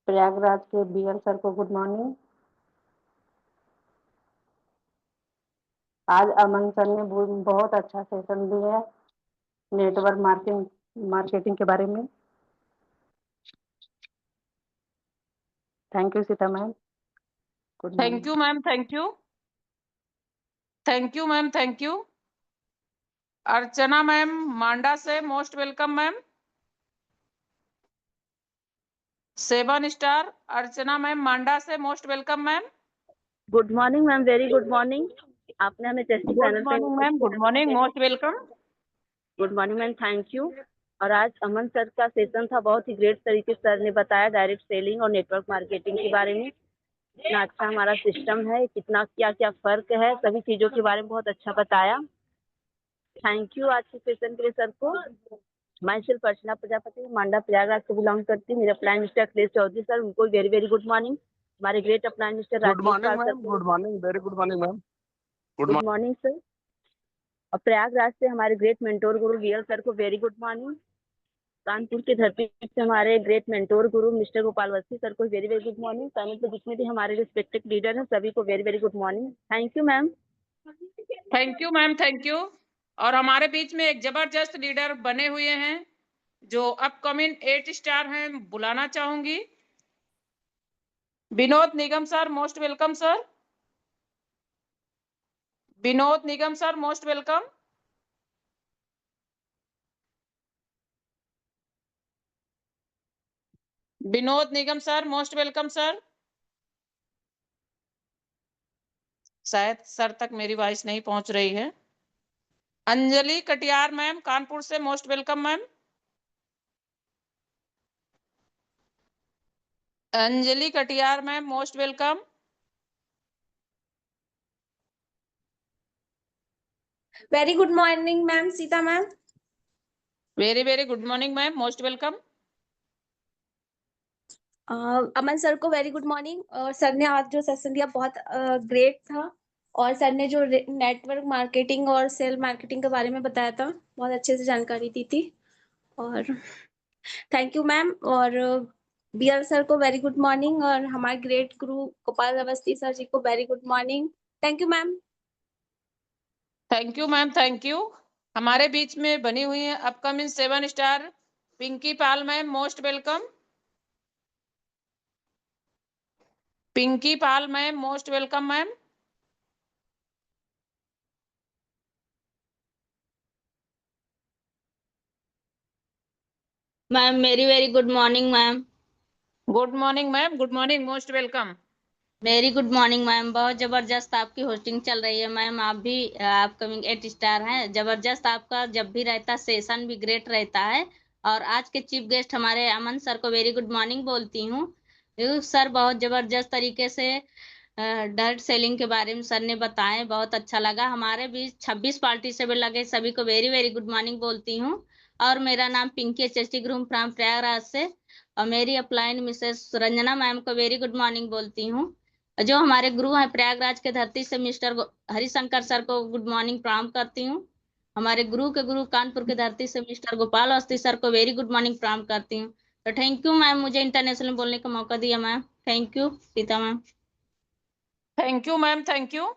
प्रयागराज के बीएल सर को गुड मॉर्निंग। आज अमन सर ने बहुत अच्छा सेशन दिया है नेटवर्क मार्केटिंग के बारे में। Thank you Sita ma'am. Good thank you ma'am, thank you, thank you ma'am, thank you. Archana ma'am Manda से, most welcome ma'am, 7 star. Archana ma'am Manda से, most welcome ma'am. Good morning ma'am, very good morning. आपने हमें testing good panel पे morning ma'am, good morning, most welcome. Good morning ma'am, thank you. और आज Aman sir का session था, बहुत ही ग्रेट तरीके से सर ने बताया डायरेक्ट सेलिंग और नेटवर्क मार्केटिंग के बारे में। कितना अच्छा हमारा सिस्टम है, कितना क्या क्या फर्क है, सभी चीजों के बारे में बहुत अच्छा बताया। थैंक यू आज के सेशन के लिए सर को। मैं सिर्फ अर्चना प्रजापति मांडा प्रयागराज से बिलोंग करती हूँ। मेरे upline mister Akhilesh Chaudhary sir, उनको वेरी वेरी गुड मॉर्निंग। हमारे great upline mister good Rajesh morning Pal sir ma'am, को good morning, very good morning ma'am. Good morning sir. और प्रयागराज से हमारे great mentor guru VL sir को वेरी गुड मॉर्निंग। कानपुर की धरती से हमारे great mentor guru mister Gopal Vasti sir को very very good morning. Panel पे जितने भी हमारे रिस्पेक्टेड लीडर हैं सभी को very very good morning. Thank you ma'am. Thank you ma'am, thank you. और हमारे बीच में एक जबरदस्त लीडर बने हुए हैं जो अपकमिंग 8 स्टार हैं, बुलाना चाहूंगी। Vinod Nigam sir, most welcome sir. Vinod Nigam sir, most welcome. Vinod Nigam sir, most welcome sir. शायद सर तक मेरी वॉइस नहीं पहुंच रही है। अंजलि कटियार मैम, कानपुर से, most welcome ma'am. Anjali Katiyar ma'am, most welcome. Very good morning ma'am, Sita ma'am. Very very good morning ma'am, most welcome. Aman sir को very good morning. और सर ने आज जो सेशन दिया बहुत ग्रेट था, और सर ने जो नेटवर्क मार्केटिंग और सेल मार्केटिंग के बारे में बताया था बहुत अच्छे से जानकारी दी थी। और थैंक यू मैम। और बीएल सर को वेरी गुड मॉर्निंग, और हमारे ग्रेट गुरु गोपाल अवस्थी सर जी को very good morning. Thank you ma'am. Thank you ma'am, thank you. हमारे बीच में बनी हुई है upcoming 7 star Pinky Pal ma'am, most welcome. Pinky Pal ma'am, most welcome ma'am. Ma'am मेरी very good morning ma'am. Good morning ma'am, good morning, most welcome. Very good morning ma'am. बहुत जबरदस्त आपकी होस्टिंग चल रही है मैम। आप भी अपकमिंग 8 स्टार हैं। जबरदस्त आपका जब भी रहता है, सेशन भी ग्रेट रहता है। और आज के चीफ गेस्ट हमारे अमन सर को वेरी गुड मॉर्निंग बोलती हूँ। सर बहुत जबरदस्त तरीके से डायरेक्ट सेलिंग के बारे में सर ने बताए, बहुत अच्छा लगा। हमारे बीच 26 पार्टिसिपेट लगे, सभी को वेरी वेरी गुड मॉर्निंग बोलती हूँ। और मेरा नाम Pinky HST group from Prayagraj से, और मेरी अपलाइन मिसेस रंजना मैम को वेरी गुड मॉर्निंग बोलती हूँ। जो हमारे गुरु हैं प्रयागराज के धरती से मिस्टर हरिशंकर सर को गुड मॉर्निंग प्रणाम करती हूँ। हमारे गुरु के गुरु कानपुर की धरती से मिस्टर गोपाल अवस्थी सर को वेरी गुड मॉर्निंग प्रणाम करती हूँ। तो थैंक यू मैम, मुझे इंटरनेशनल बोलने का मौका दिया ma'am. Thank you Sita ma'am. Thank you ma'am, thank you.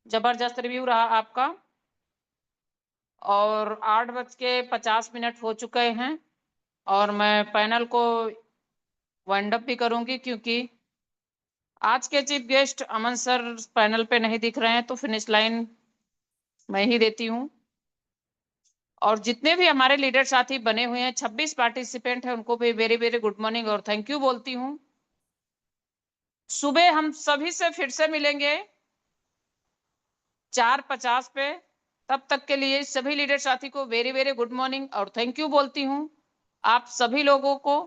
जबरदस्त रिव्यू रहा आपका। और 8:50 हो चुके हैं और मैं पैनल को वाइंड अप भी करूंगी, क्योंकि आज के चीफ गेस्ट अमन सर पैनल पे नहीं दिख रहे हैं, तो फिनिश लाइन मैं ही देती हूँ। और जितने भी हमारे लीडर साथी बने हुए हैं, 26 पार्टिसिपेंट हैं, उनको भी वेरी वेरी गुड मॉर्निंग और थैंक यू बोलती हूँ। सुबह हम सभी से फिर से मिलेंगे 4:50 पे। तब तक के लिए सभी लीडर साथी को वेरी वेरी गुड मॉर्निंग और थैंक यू बोलती हूँ आप सभी लोगों को,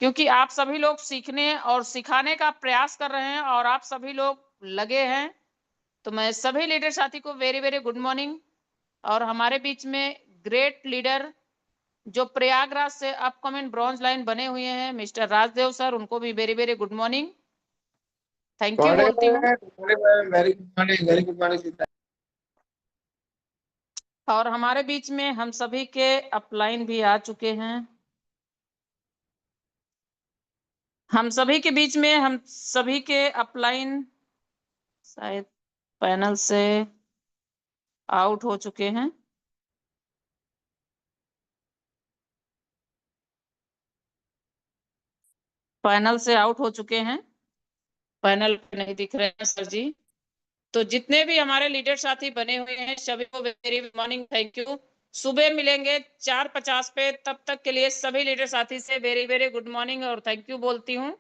क्योंकि आप सभी लोग सीखने और सिखाने का प्रयास कर रहे हैं और आप सभी लोग लगे हैं। तो मैं सभी लीडर साथी को वेरी वेरी गुड मॉर्निंग। और हमारे बीच में ग्रेट लीडर जो प्रयागराज से अपकमिंग ब्रॉन्ज लाइन बने हुए हैं मिस्टर राजदेव सर, उनको भी very very good morning, thank you बोलती हूँ। Very good morning, very good morning Sita. और हमारे बीच में हम सभी के अपलाइन भी आ चुके हैं। हम सभी के बीच में हम सभी के अपलाइन शायद पैनल से आउट हो चुके हैं। पैनल से आउट हो चुके हैं, पैनल पे नहीं दिख रहे हैं सर जी। तो जितने भी हमारे लीडर साथी बने हुए हैं सभी को वेरी मॉर्निंग, थैंक यू। सुबह मिलेंगे 4:50 पे। तब तक के लिए सभी लीडर साथी से वेरी वेरी गुड मॉर्निंग और थैंक यू बोलती हूँ।